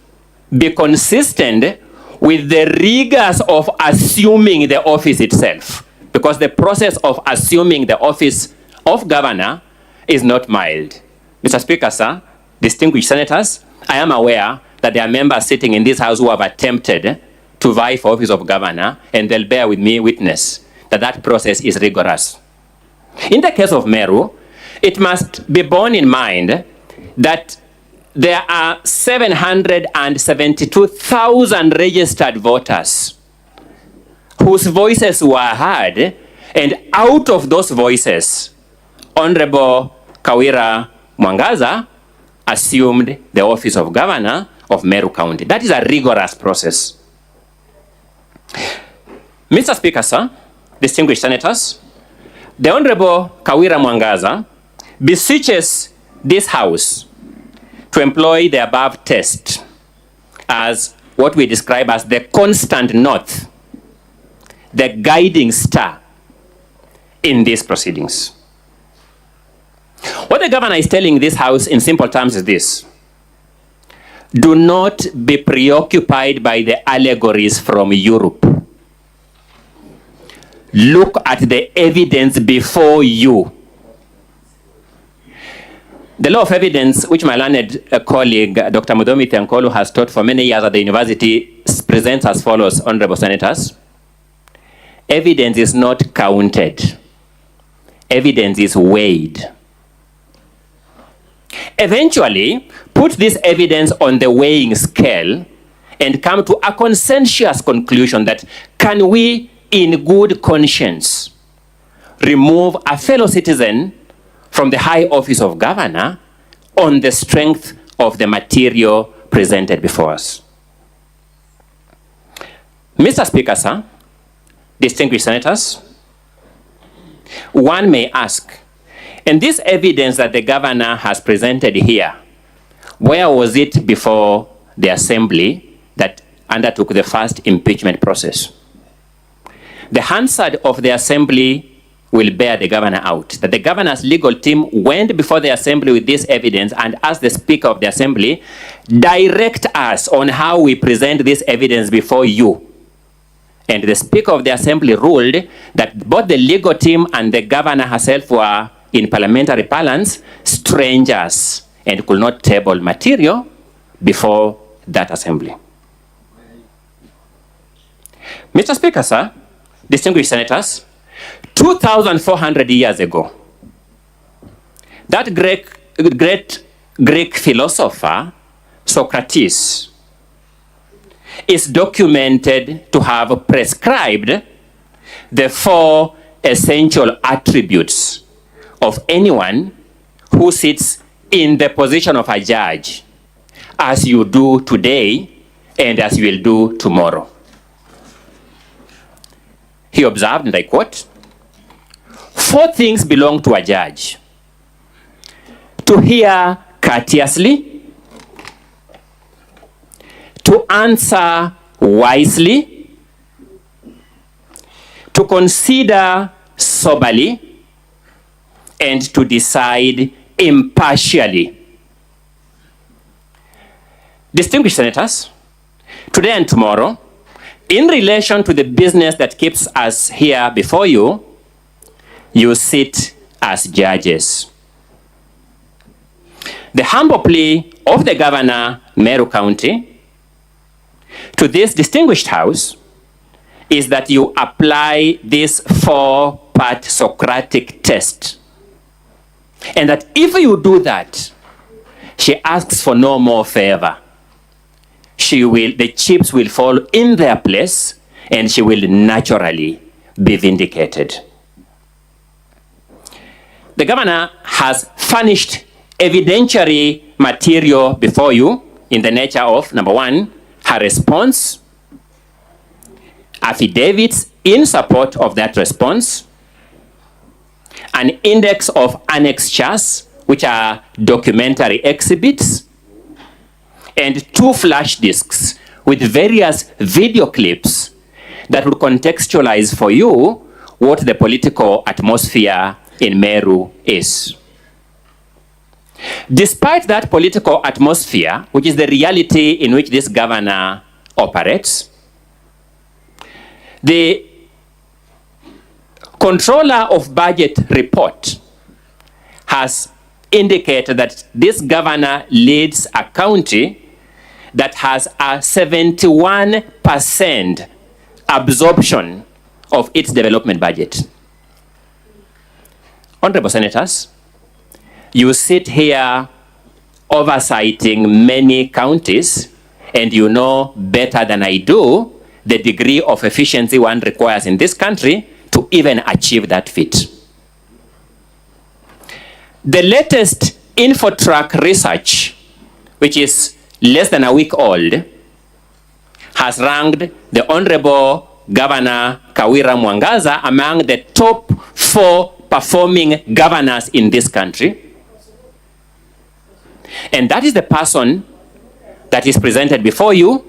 be consistent with the rigors of assuming the office itself, because the process of assuming the office of governor is not mild. Mr. Speaker, sir, distinguished senators, I am aware that there are members sitting in this house who have attempted to vie for office of governor, and they'll bear with me witness that that process is rigorous. In the case of Meru, it must be borne in mind that there are 772,000 registered voters whose voices were heard, and out of those voices, Honorable Kawira Mwangaza assumed the office of governor of Meru County. That is a rigorous process. Mr. Speaker, sir, distinguished senators, the Honorable Kawira Mwangaza beseeches this House to employ the above test as what we describe as the constant north, the guiding star in these proceedings. What the governor is telling this House in simple terms is this: do not be preoccupied by the allegories from Europe. Look at the evidence before you. The law of evidence, which my learned colleague, Dr. Mudomi Tenkolu, has taught for many years at the university, presents as follows, honorable senators. Evidence is not counted. Evidence is weighed. Eventually, put this evidence on the weighing scale and come to a consensuous conclusion that can we, in good conscience, remove a fellow citizen from the high office of governor on the strength of the material presented before us. Mr. Speaker, sir, distinguished senators, one may ask, and this evidence that the governor has presented here, where was it before the assembly that undertook the first impeachment process? The Hansard of the assembly will bear the governor out. That the governor's legal team went before the assembly with this evidence and asked the Speaker of the assembly, direct us on how we present this evidence before you. And the Speaker of the assembly ruled that both the legal team and the governor herself were, in parliamentary parlance, strangers and could not table material before that assembly. Mr. Speaker, sir, distinguished senators, 2,400 years ago, that great Greek philosopher, Socrates, is documented to have prescribed the 4 essential attributes of anyone who sits in the position of a judge, as you do today and as you will do tomorrow. He observed, and I quote, 4 things belong to a judge: to hear courteously, to answer wisely, to consider soberly, and to decide impartially. Distinguished senators, today and tomorrow, in relation to the business that keeps us here before you, you sit as judges. The humble plea of the Governor, Meru County, to this distinguished House is that you apply this 4-part Socratic test. And that if you do that, she asks for no more favor. The chips will fall in their place and she will naturally be vindicated. The Governor has furnished evidentiary material before you in the nature of, number 1, her response, affidavits in support of that response, an index of annexures, which are documentary exhibits, and 2 flash discs with various video clips that will contextualize for you what the political atmosphere in Meru is. Despite that political atmosphere, which is the reality in which this governor operates, the Controller of Budget report has indicated that this governor leads a county that has a 71% absorption of its development budget. Honorable Senators, you sit here oversighting many counties, and you know better than I do the degree of efficiency one requires in this country to even achieve that feat. The latest InfoTrack research, which is less than a week old, has ranked the Honorable Governor Kawira Mwangaza among the top 4 performing governors in this country. And that is the person that is presented before you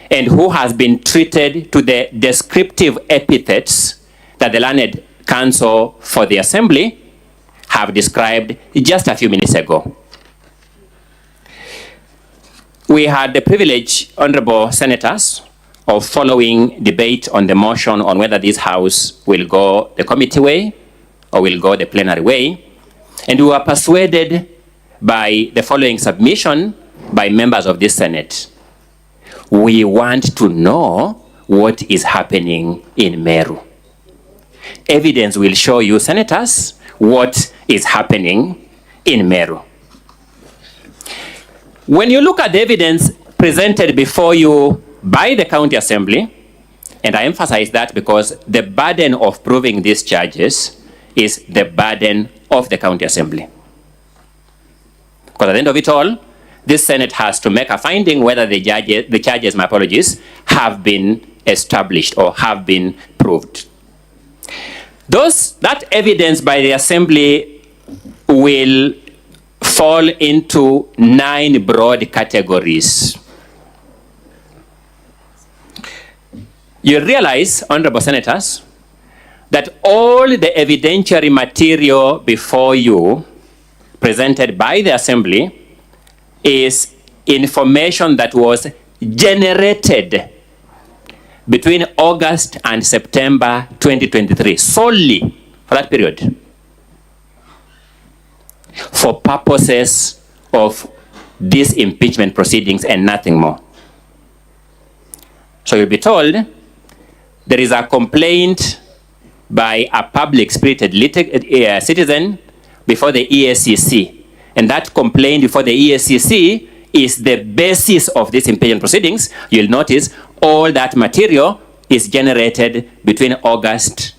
and who has been treated to the descriptive epithets that the Learned Counsel for the Assembly have described just a few minutes ago. We had the privilege, Honorable Senators, of following debate on the motion on whether this House will go the committee way or will go the plenary way. And we were persuaded by the following submission by members of this Senate. We want to know what is happening in Meru. Evidence will show you, Senators, what is happening in Meru. When you look at the evidence presented before you by the County Assembly, and I emphasize that because the burden of proving these charges is the burden of the County Assembly. Because at the end of it all, this Senate has to make a finding whether the charges, my apologies, have been established or have been proved. That evidence by the Assembly will fall into 9 broad categories. You realize, Honorable Senators, that all the evidentiary material before you presented by the Assembly is information that was generated between August and September 2023, solely for that period, for purposes of these impeachment proceedings and nothing more. So you'll be told there is a complaint by a public-spirited citizen before the EACC. And that complaint before the EACC is the basis of these impeachment proceedings. You'll notice all that material is generated between August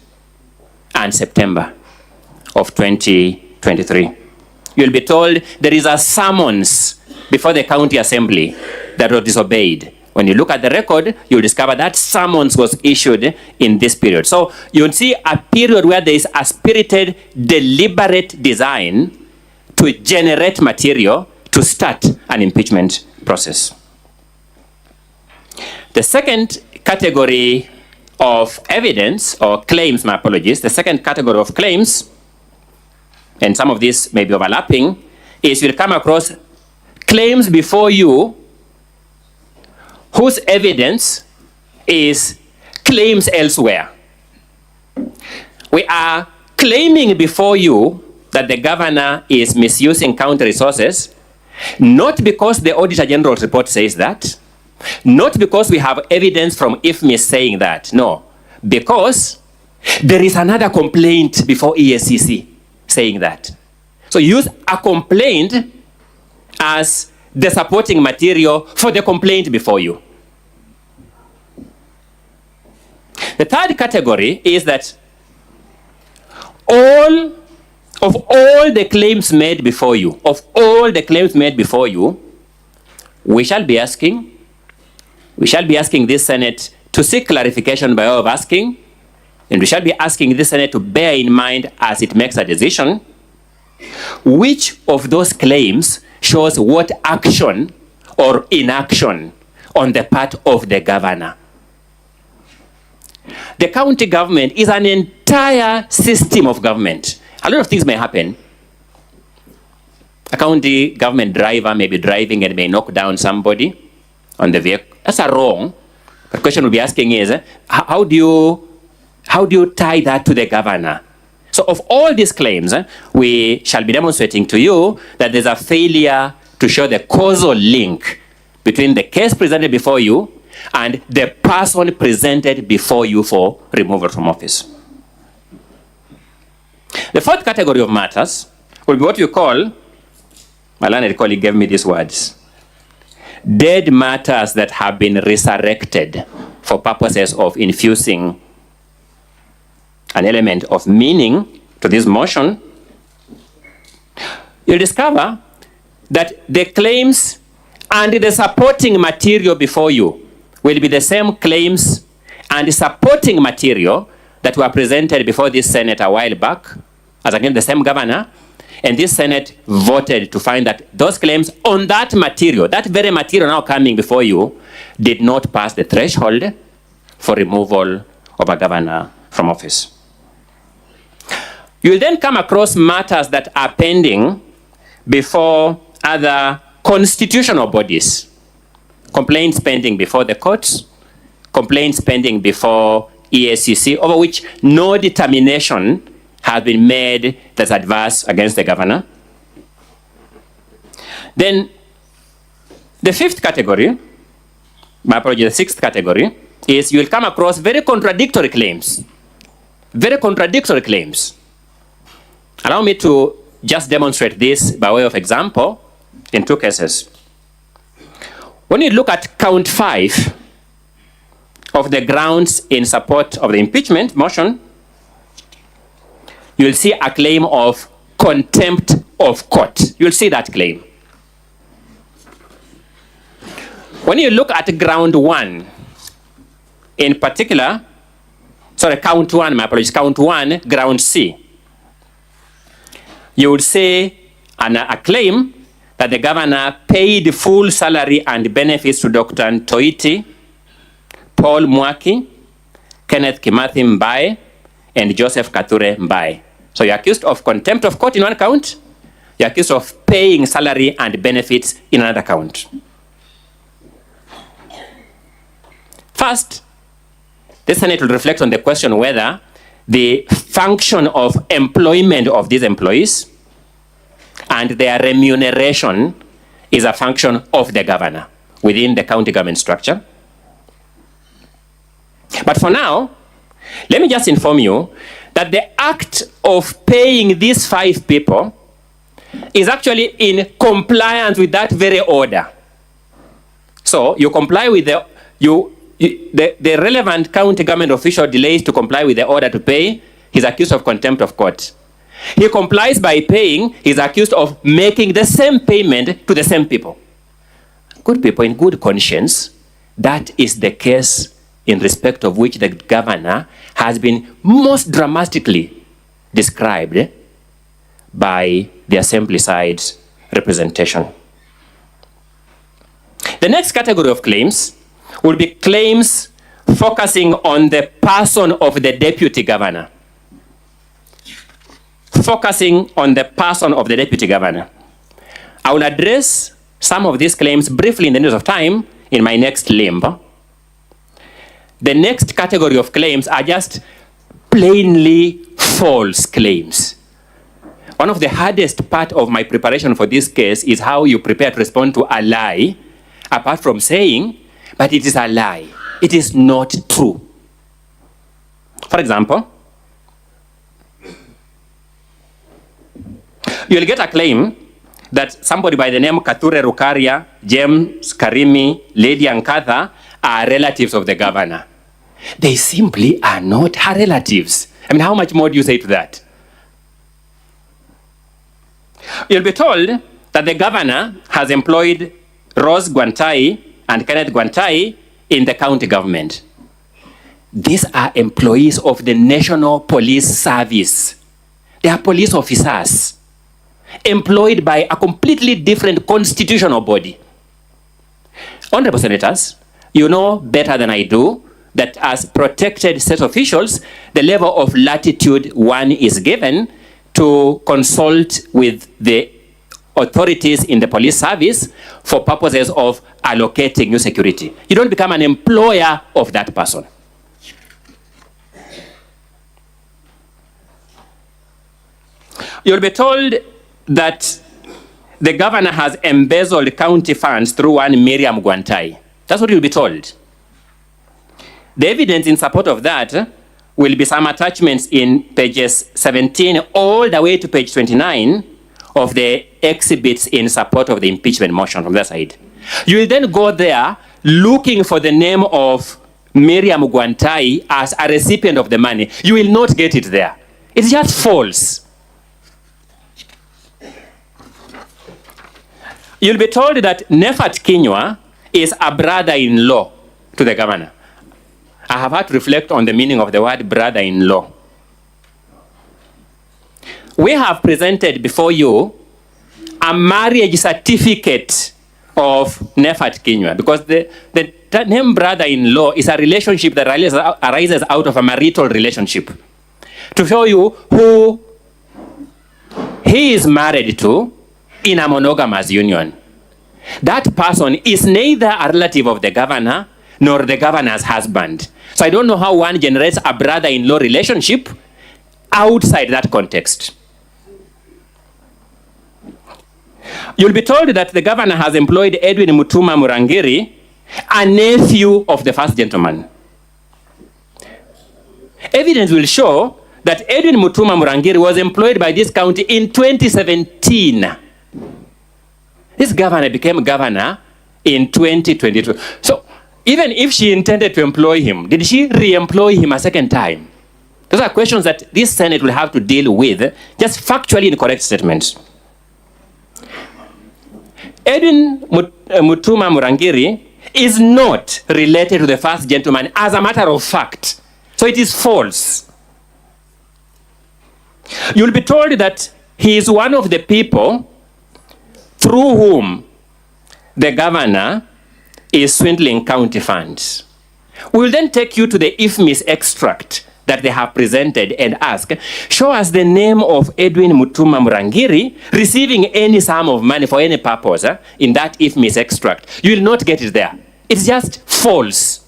and September of 2023. You'll be told there is a summons before the County Assembly that was disobeyed. When you look at the record, you'll discover that summons was issued in this period. So you'll see a period where there is a spirited, deliberate design to generate material to start an impeachment process. The second category of evidence, or claims, my apologies, the second category of claims, and some of these may be overlapping, is you'll come across claims before you whose evidence is claims elsewhere. We are claiming before you that the governor is misusing county resources, not because the Auditor General's report says that, not because we have evidence from IFMI saying that, no, because there is another complaint before EACC saying that. So use a complaint as the supporting material for the complaint before you. The third category is that all the claims made before you, we shall be asking this Senate to seek clarification by way of asking, and we shall be asking this Senate to bear in mind as it makes a decision, which of those claims shows what action or inaction on the part of the governor. The county government is an entire system of government. A lot of things may happen. A county government driver may be driving and may knock down somebody on the vehicle. That's a wrong. The question we'll be asking is, how do you tie that to the governor? So of all these claims, we shall be demonstrating to you that there's a failure to show the causal link between the case presented before you and the person presented before you for removal from office. The fourth category of matters will be what you call, my learned colleague gave me these words, dead matters that have been resurrected for purposes of infusing an element of meaning to this motion. You'll discover that the claims and the supporting material before you will be the same claims and supporting material that were presented before this Senate a while back, as again the same governor, and this Senate voted to find that those claims on that material, that very material now coming before you, did not pass the threshold for removal of a governor from office. You will then come across matters that are pending before other constitutional bodies. Complaints pending before the courts, complaints pending before EACC, over which no determination has been made that's adverse against the governor. Then the fifth category, my apologies, the sixth category, is you will come across very contradictory claims. Very contradictory claims. Allow me to just demonstrate this by way of example in two cases. When you look at count 5 of the grounds in support of the impeachment motion, you'll see a claim of contempt of court. You'll see that claim. When you look at ground 1, in particular, sorry, count 1, my apologies, count 1, ground C, you would say a claim that the governor paid full salary and benefits to Dr. Ntoiti, Paul Mwaki, Kenneth Kimathi Mbae, and Joseph Kathure Mbae. So you're accused of contempt of court in one count, you're accused of paying salary and benefits in another count. First, the Senate will reflect on the question whether the function of employment of these employees and their remuneration is a function of the governor within the county government structure. But for now, let me just inform you that the act of paying these 5 people is actually in compliance with that very order. So you comply with the relevant county government official delays to comply with the order to pay, he's accused of contempt of court. He complies by paying, he's accused of making the same payment to the same people. Good people in good conscience, that is the case in respect of which the governor has been most dramatically described by the assembly side's representation. The next category of claims will be claims focusing on the person of the deputy governor. Focusing on the person of the deputy governor. I will address some of these claims briefly in the interest of time in my next limb. The next category of claims are just plainly false claims. One of the hardest part of my preparation for this case is how you prepare to respond to a lie, apart from saying, but it is a lie. It is not true. For example, you'll get a claim that somebody by the name Kature Rukaria, James Karimi, Lady Ankatha are relatives of the governor. They simply are not her relatives. I mean, how much more do you say to that? You'll be told that the governor has employed Rose Gwantai and Kenneth Gwantai in the county government. These are employees of the National Police Service. They are police officers employed by a completely different constitutional body. Honorable Senators, you know better than I do that as protected state officials, the level of latitude one is given to consult with the authorities in the police service for purposes of allocating new security. You don't become an employer of that person. You'll be told that the governor has embezzled county funds through one Miriam Gwantai. That's what you'll be told. The evidence in support of that will be some attachments in pages 17 all the way to page 29 of the exhibits in support of the impeachment motion from that side. You will then go there looking for the name of Miriam Gwantai as a recipient of the money. You will not get it there. It's just false. You'll be told that Nefat Kinyua is a brother-in-law to the governor. I have had to reflect on the meaning of the word brother-in-law. We have presented before you a marriage certificate of Nefat Kinyua because the name brother-in-law is a relationship that arises out of a marital relationship. To show you who he is married to in a monogamous union. That person is neither a relative of the governor nor the governor's husband. So I don't know how one generates a brother-in-law relationship outside that context. You'll be told that the governor has employed Edwin Mutuma Murangiri, a nephew of the first gentleman. Evidence will show that Edwin Mutuma Murangiri was employed by this county in 2017. This governor became governor in 2022. So even if she intended to employ him, did she re-employ him a second time? Those are questions that this Senate will have to deal with, just factually incorrect statements. Edwin Mutuma Murangiri is not related to the first gentleman as a matter of fact. So it is false. You'll be told that he is one of the people through whom the governor is swindling county funds. We will then take you to the IFMIS extract that they have presented and ask, show us the name of Edwin Mutuma Murangiri receiving any sum of money for any purpose in that IFMIS extract. You will not get it there. It's just false.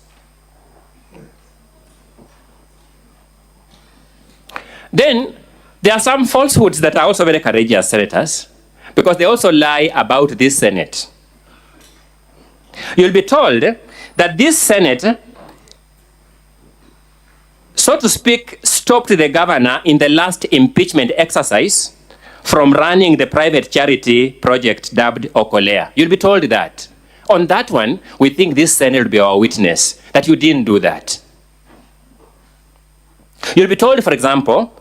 Then there are some falsehoods that are also very courageous, senators, because they also lie about this Senate. You'll be told that this Senate, so to speak, stopped the governor in the last impeachment exercise from running the private charity project dubbed Okolea. You'll be told that. On that one, we think this Senate will be our witness, that you didn't do that. You'll be told, for example,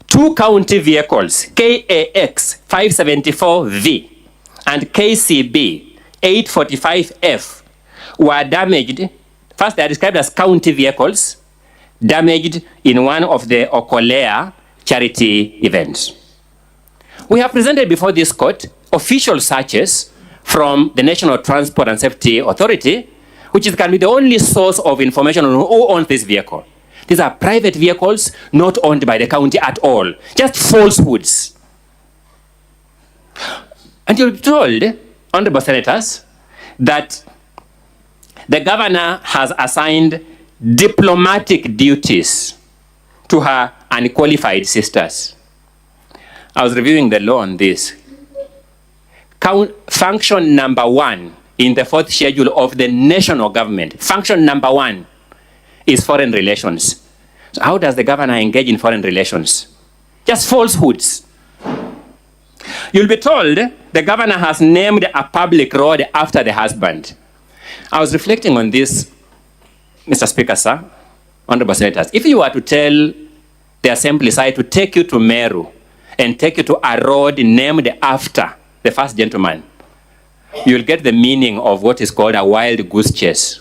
2 county vehicles, KAX 574V and KCB 845F, were damaged. First, they are described as county vehicles, damaged in one of the Okolea charity events. We have presented before this court official searches from the National Transport and Safety Authority, can be the only source of information on who owns this vehicle. These are private vehicles not owned by the county at all. Just falsehoods. And you'll be told, honorable senators, that the governor has assigned diplomatic duties to her unqualified sisters. I was reviewing the law on this. Function number 1 in the 4th schedule of the national government, function number 1 is foreign relations. So how does the governor engage in foreign relations? Just falsehoods. You'll be told the governor has named a public road after the husband. I was reflecting on this, Mr. Speaker, sir, honorable senators. If you were to tell the assembly side to take you to Meru and take you to a road named after the first gentleman, you'll get the meaning of what is called a wild goose chase.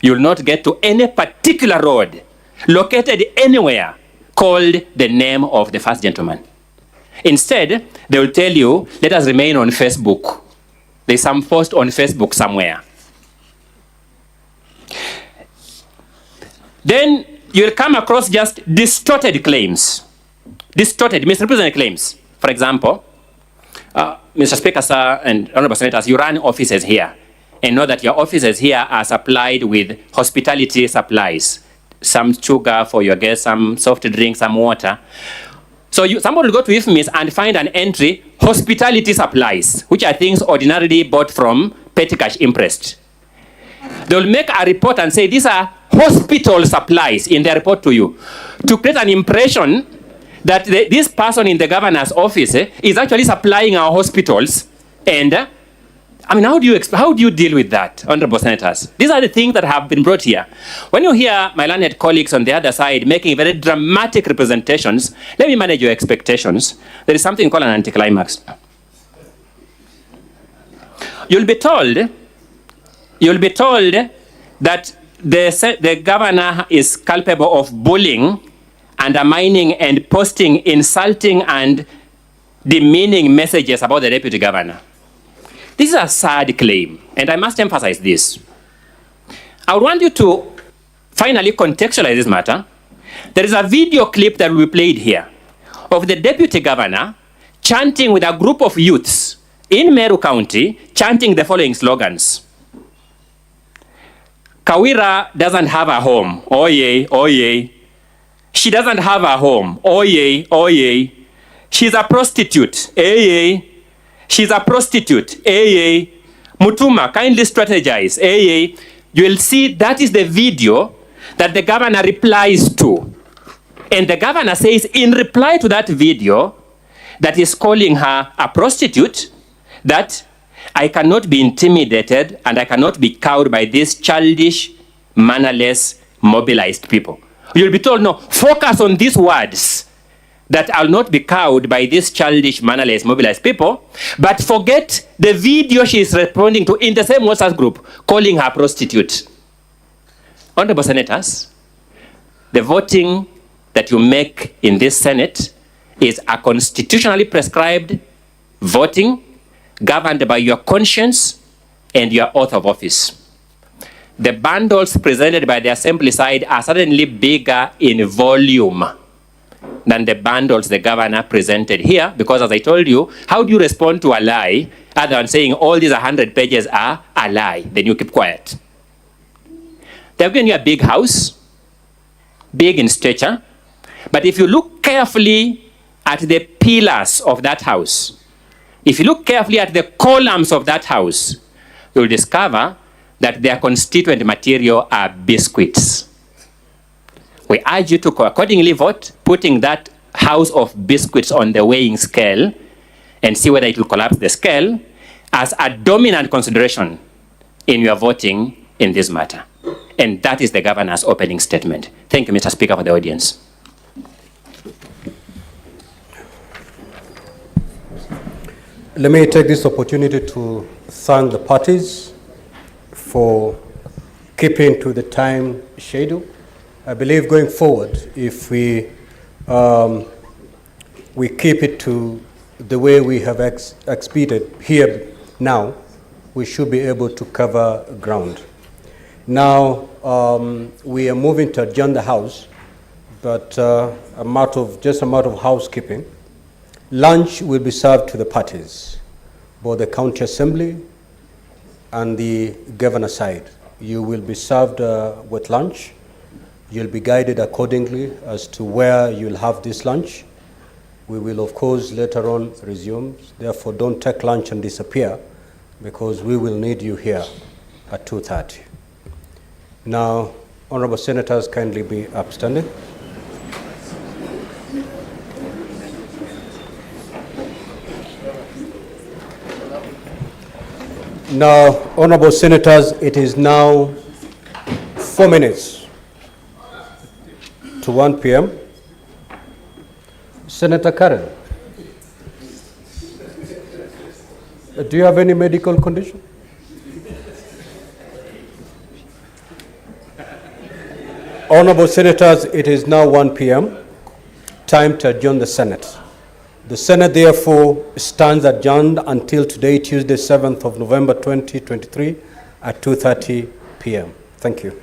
You'll not get to any particular road located anywhere called the name of the first gentleman. Instead, they will tell you, let us remain on Facebook. There's some post on Facebook somewhere. Then you'll come across just distorted claims. Distorted, misrepresented claims. For example, Mr. Speaker, sir, and honorable senators, you run offices here and know that your offices here are supplied with hospitality supplies. Some sugar for your guests, some soft drinks, some water. So somebody will go to IFMIS and find an entry, hospitality supplies, which are things ordinarily bought from petty cash impressed. They will make a report and say these are hospital supplies in their report to you, to create an impression that this person in the governor's office is actually supplying our hospitals. And I mean, how do you deal with that, honorable senators? These are the things that have been brought here. When you hear my learned colleagues on the other side making very dramatic representations, let me manage your expectations. There is something called an anticlimax. You'll be told that the governor is culpable of bullying, undermining, and posting insulting and demeaning messages about the deputy governor. This is a sad claim, and I must emphasize this. I would want you to finally contextualize this matter. There is a video clip that will be played here of the deputy governor chanting with a group of youths in Meru County, chanting the following slogans. Kawira doesn't have a home. Oh yay, oh yay. She doesn't have a home. Oh yay, oh yay. She's a prostitute. Eh yay. She's a prostitute. Eh yay. Mutuma, kindly strategize. Eh yay. You will see that is the video that the governor replies to. And the governor says in reply to that video that is calling her a prostitute, that I cannot be intimidated and I cannot be cowed by these childish, mannerless, mobilized people. You'll be told, no, focus on these words, that I'll not be cowed by these childish, mannerless, mobilized people, but forget the video she is responding to in the same WhatsApp group, calling her prostitute. Honorable senators, the voting that you make in this Senate is a constitutionally prescribed voting governed by your conscience and your oath of office. The bundles presented by the assembly side are certainly bigger in volume than the bundles the governor presented here, because as I told you, how do you respond to a lie other than saying all these 100 pages are a lie? Then you keep quiet. They've given you a big house, big in stature, but if you look carefully at the pillars of that house, if you look carefully at the columns of that house, you'll discover that their constituent material are biscuits. We urge you to accordingly vote, putting that house of biscuits on the weighing scale and see whether it will collapse the scale as a dominant consideration in your voting in this matter. And that is the governor's opening statement. Thank you, Mr. Speaker, for the audience. Let me take this opportunity to thank the parties for keeping to the time schedule. I believe going forward, if we keep it to the way we have expeded here now, we should be able to cover ground. Now, we are moving to adjourn the House, but just a matter of housekeeping. Lunch will be served to the parties, both the County Assembly and the Governor side. You will be served with lunch. You'll be guided accordingly as to where you'll have this lunch. We will, of course, later on resume. Therefore, don't take lunch and disappear, because we will need you here at 2:30. Now, honorable senators, kindly be upstanding. Now, honorable senators, it is now 4 minutes to 1 p.m. Senator Karen, do you have any medical condition? Honorable senators, it is now 1 p.m. Time to adjourn the Senate. The Senate therefore stands adjourned until today, Tuesday, 7th of November 2023 at 2:30 p.m. Thank you.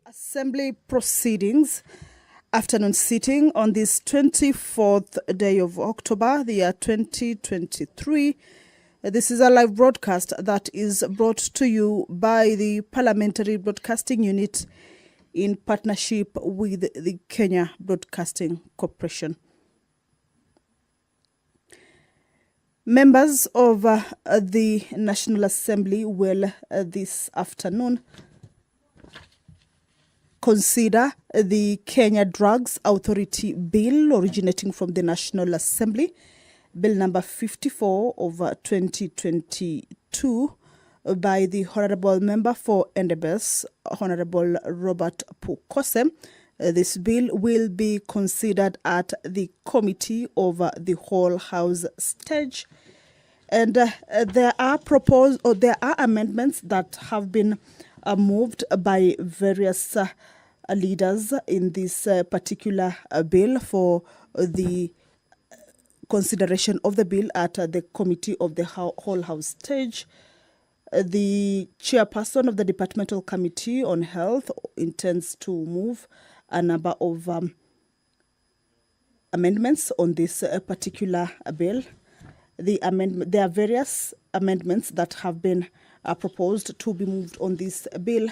Assembly proceedings, afternoon sitting on this 24th day of October, the year 2023. This is a live broadcast that is brought to you by the Parliamentary Broadcasting Unit in partnership with the Kenya Broadcasting Corporation. Members of the National Assembly will this afternoon consider the Kenya Drugs Authority Bill originating from the National Assembly, Bill number 54 of 2022 by the Honorable Member for Endebess, Honorable Robert Pukose. This bill will be considered at the Committee of the Whole House stage. And there are amendments that have been moved by various leaders in this particular bill for the consideration of the bill at the Committee of the Whole House stage. The chairperson of the Departmental Committee on Health intends to move a number of amendments on this particular bill. There are various amendments that have been proposed to be moved on this bill,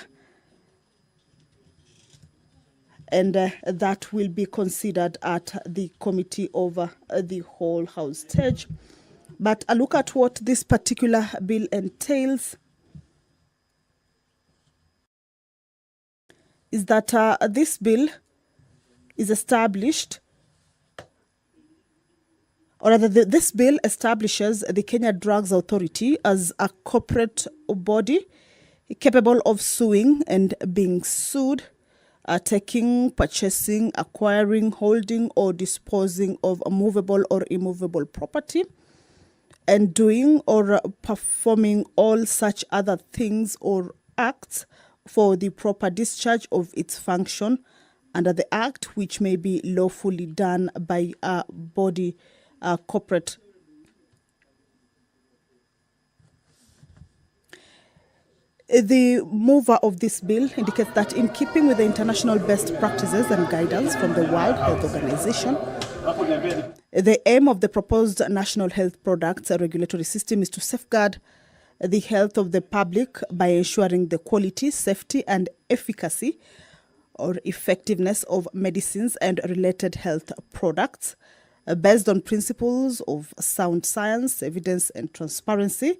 and that will be considered at the Committee of the Whole House stage. But a look at what this particular bill entails is that this bill is established Or rather, this bill establishes the Kenya Drugs Authority as a corporate body capable of suing and being sued, taking, purchasing, acquiring, holding, or disposing of movable or immovable property, and doing or performing all such other things or acts for the proper discharge of its function under the Act, which may be lawfully done by a body corporate. The mover of this bill indicates that in keeping with the international best practices and guidance from the World Health Organization, the aim of the proposed national health products regulatory system is to safeguard the health of the public by ensuring the quality, safety, and efficacy or effectiveness of medicines and related health products based on principles of sound science, evidence, and transparency.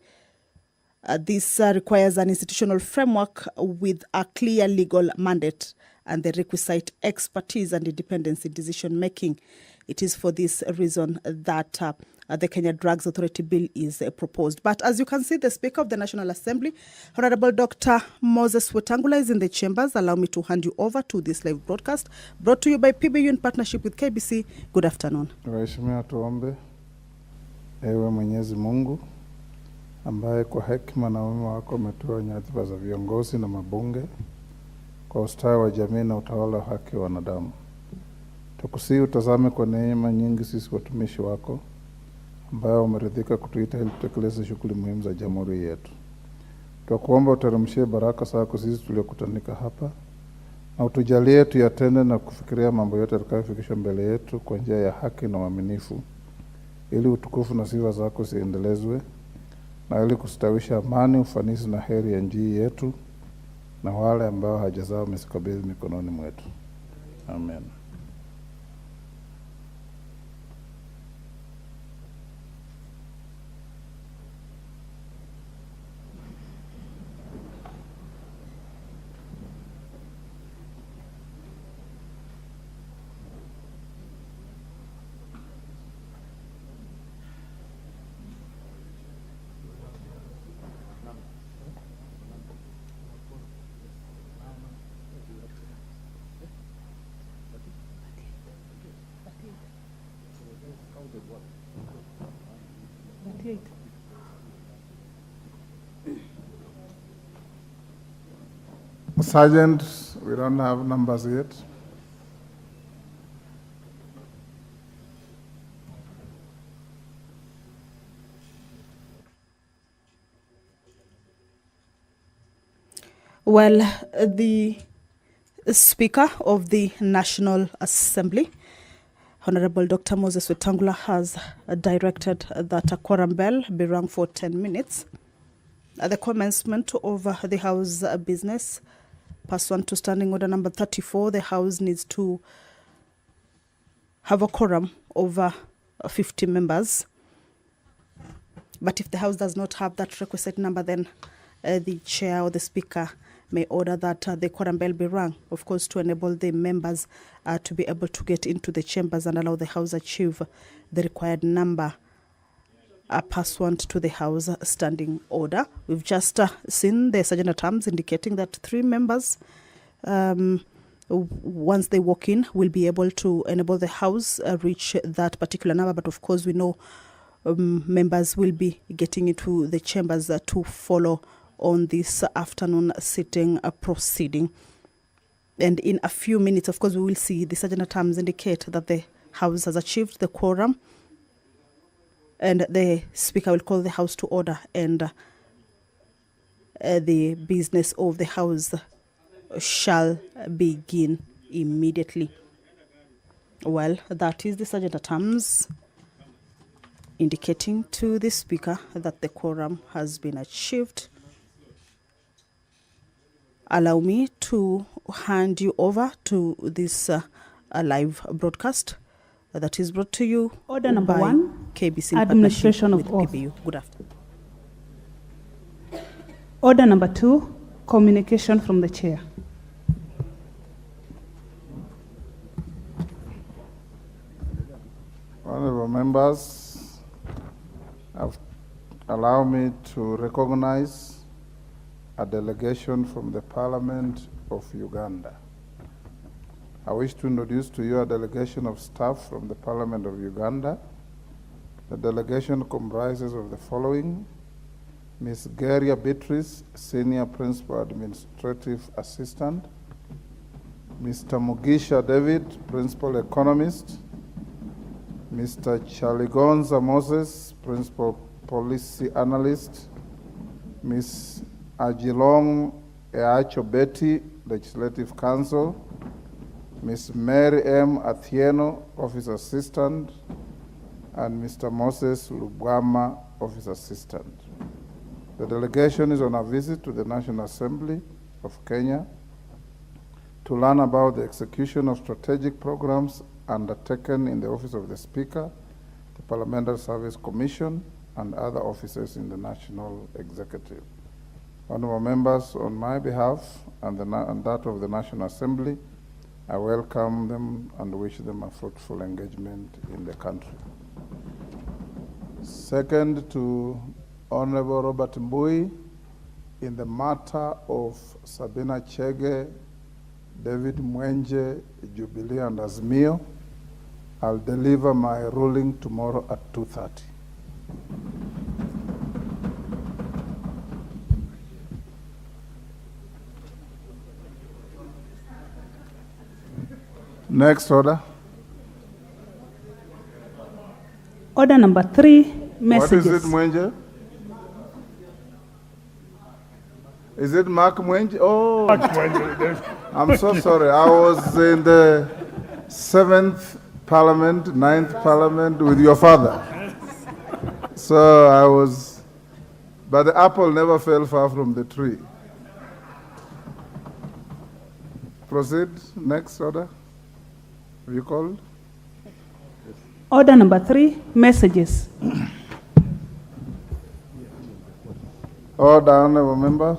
This requires an institutional framework with a clear legal mandate and the requisite expertise and independence in decision making. It is for this reason that the Kenya Drugs Authority Bill is proposed. But as you can see, the Speaker of the National Assembly, Honorable Dr. Moses Wetangula, is in the chambers. Allow me to hand you over to this live broadcast, brought to you by PBU in partnership with KBC. Good afternoon. Waheshimiwa, tuombe. Ewe Mwenyezi Mungu, ambaye kwa hekima na wema wako umetoa nyadhifa za viongozi na mabunge kwa ustawi wa jamii na utawala wa haki wa wanadamu. Tukusihi utazame kwa neema nyingi sisi watumishi wako ambao umeridhika kutuita ili tutekeleze shughuli muhimu za jamhuri yetu. Tunakuomba uteremshie baraka zako sisi tuliokutanika hapa na utujalie tuyatende na kufikiria mambo yote yatakayofikisha mbele yetu kwa njia ya haki na uaminifu, ili utukufu na sifa zako ziendelezwe na ili kustawisha amani, ufanisi na heri ya nchi yetu na wale ambao haja zao umezikabidhi mikononi mwetu. Amen. Sergeant, we don't have numbers yet. Well, the Speaker of the National Assembly, Honorable Dr. Moses Wetangula, has directed that a quorum bell be rung for 10 minutes. At the commencement of the House business, pursuant to Standing Order number 34, the House needs to have a quorum of 50 members. But if the House does not have that requisite number, then the Chair or the Speaker may order that the quorum bell be rung, of course, to enable the members to be able to get into the chambers and allow the House achieve the required number pursuant to the House Standing Order. We've just seen the Sergeant at Arms indicating that 3 members, once they walk in, will be able to enable the House reach that particular number. But of course, we know members will be getting into the chambers to follow on this afternoon sitting proceeding. And in a few minutes, of course, we will see the Sergeant at Arms indicate that the House has achieved the quorum, and the Speaker will call the House to order, and the business of the House shall begin immediately. Well, that is the Sergeant at Arms indicating to the Speaker that the quorum has been achieved. Allow me to hand you over to this live broadcast that is brought to you Order number by 1, KBC administration of oath. PBU. Good afternoon. Order number 2, communication from the Chair. Honorable members, Allow me to recognize a delegation from the Parliament of Uganda. I wish to introduce to you a delegation of staff from the Parliament of Uganda. The delegation comprises of the following: Ms. Geria Beatrice, Senior Principal Administrative Assistant; Mr. Mugisha David, Principal Economist; Mr. Chaligonza Moses, Principal Policy Analyst; Ms. Ajilong Eacho Betty, Legislative Counsel; Ms. Mary M. Athieno, Office Assistant; and Mr. Moses Lubwama, Office Assistant. The delegation is on a visit to the National Assembly of Kenya to learn about the execution of strategic programs undertaken in the Office of the Speaker, the Parliamentary Service Commission, and other offices in the National Executive. Honorable members, on my behalf and that of the National Assembly, I welcome them and wish them a fruitful engagement in the country. Second, to Honorable Robert Mbui, in the matter of Sabina Chege, David Mwenje, Jubilee and Azimio, I'll deliver my ruling tomorrow at 2:30. Next order. Order number 3, messages. What is it, Mwenje? Is it Mark Mwenje? Oh, I'm so sorry. I was in the 7th Parliament, 9th Parliament with your father. So I was, but the apple never fell far from the tree. Proceed. Next order. Have you called? Order number 3, messages. Order, honorable members.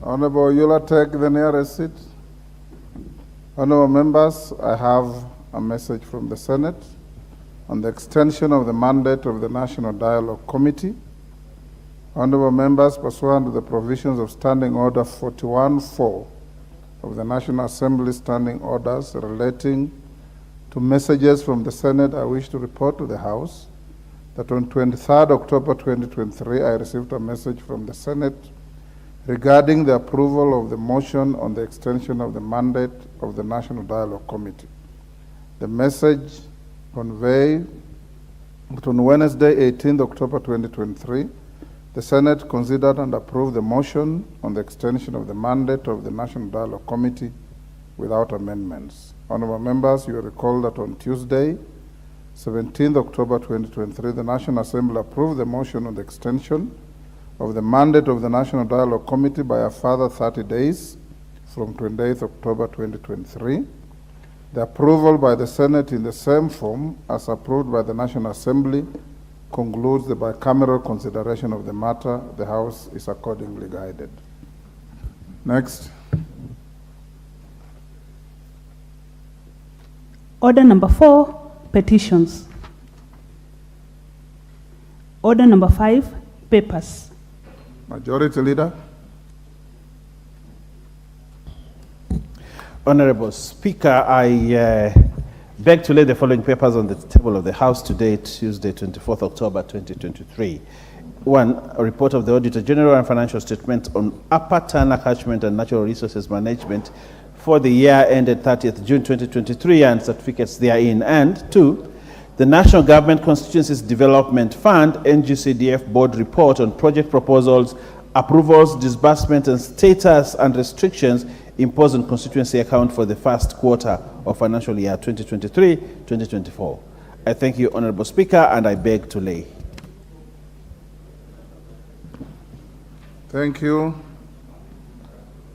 Honorable Eula, take the nearest seat. Honorable members, I have a message from the Senate on the extension of the mandate of the National Dialogue Committee. Honorable members, pursuant to the provisions of Standing Order 41-4 of the National Assembly Standing Orders relating to messages from the Senate, I wish to report to the House that on 23rd October 2023, I received a message from the Senate regarding the approval of the motion on the extension of the mandate of the National Dialogue Committee. The message conveyed that on Wednesday, 18th October 2023, the Senate considered and approved the motion on the extension of the mandate of the National Dialogue Committee without amendments. Honorable members, you will recall that on Tuesday, 17th October 2023, the National Assembly approved the motion on the extension of the mandate of the National Dialogue Committee by a further 30 days from 28th October 2023. The approval by the Senate in the same form as approved by the National Assembly concludes the bicameral consideration of the matter. The House is accordingly guided. Next. Order number 4, petitions. Order number 5, papers. Majority Leader. Honorable Speaker, I beg to lay the following papers on the table of the House today, Tuesday, 24th October 2023. 1, a report of the Auditor General and financial statement on Upper Tana Catchment and Natural Resources Management for the year ended 30th June 2023 and certificates therein. And 2, the National Government Constituencies Development Fund NGCDF Board report on project proposals, approvals, disbursement and status and restrictions imposed on constituency account for the first quarter of financial year 2023-2024. I thank you, Honorable Speaker, and I beg to lay. Thank you.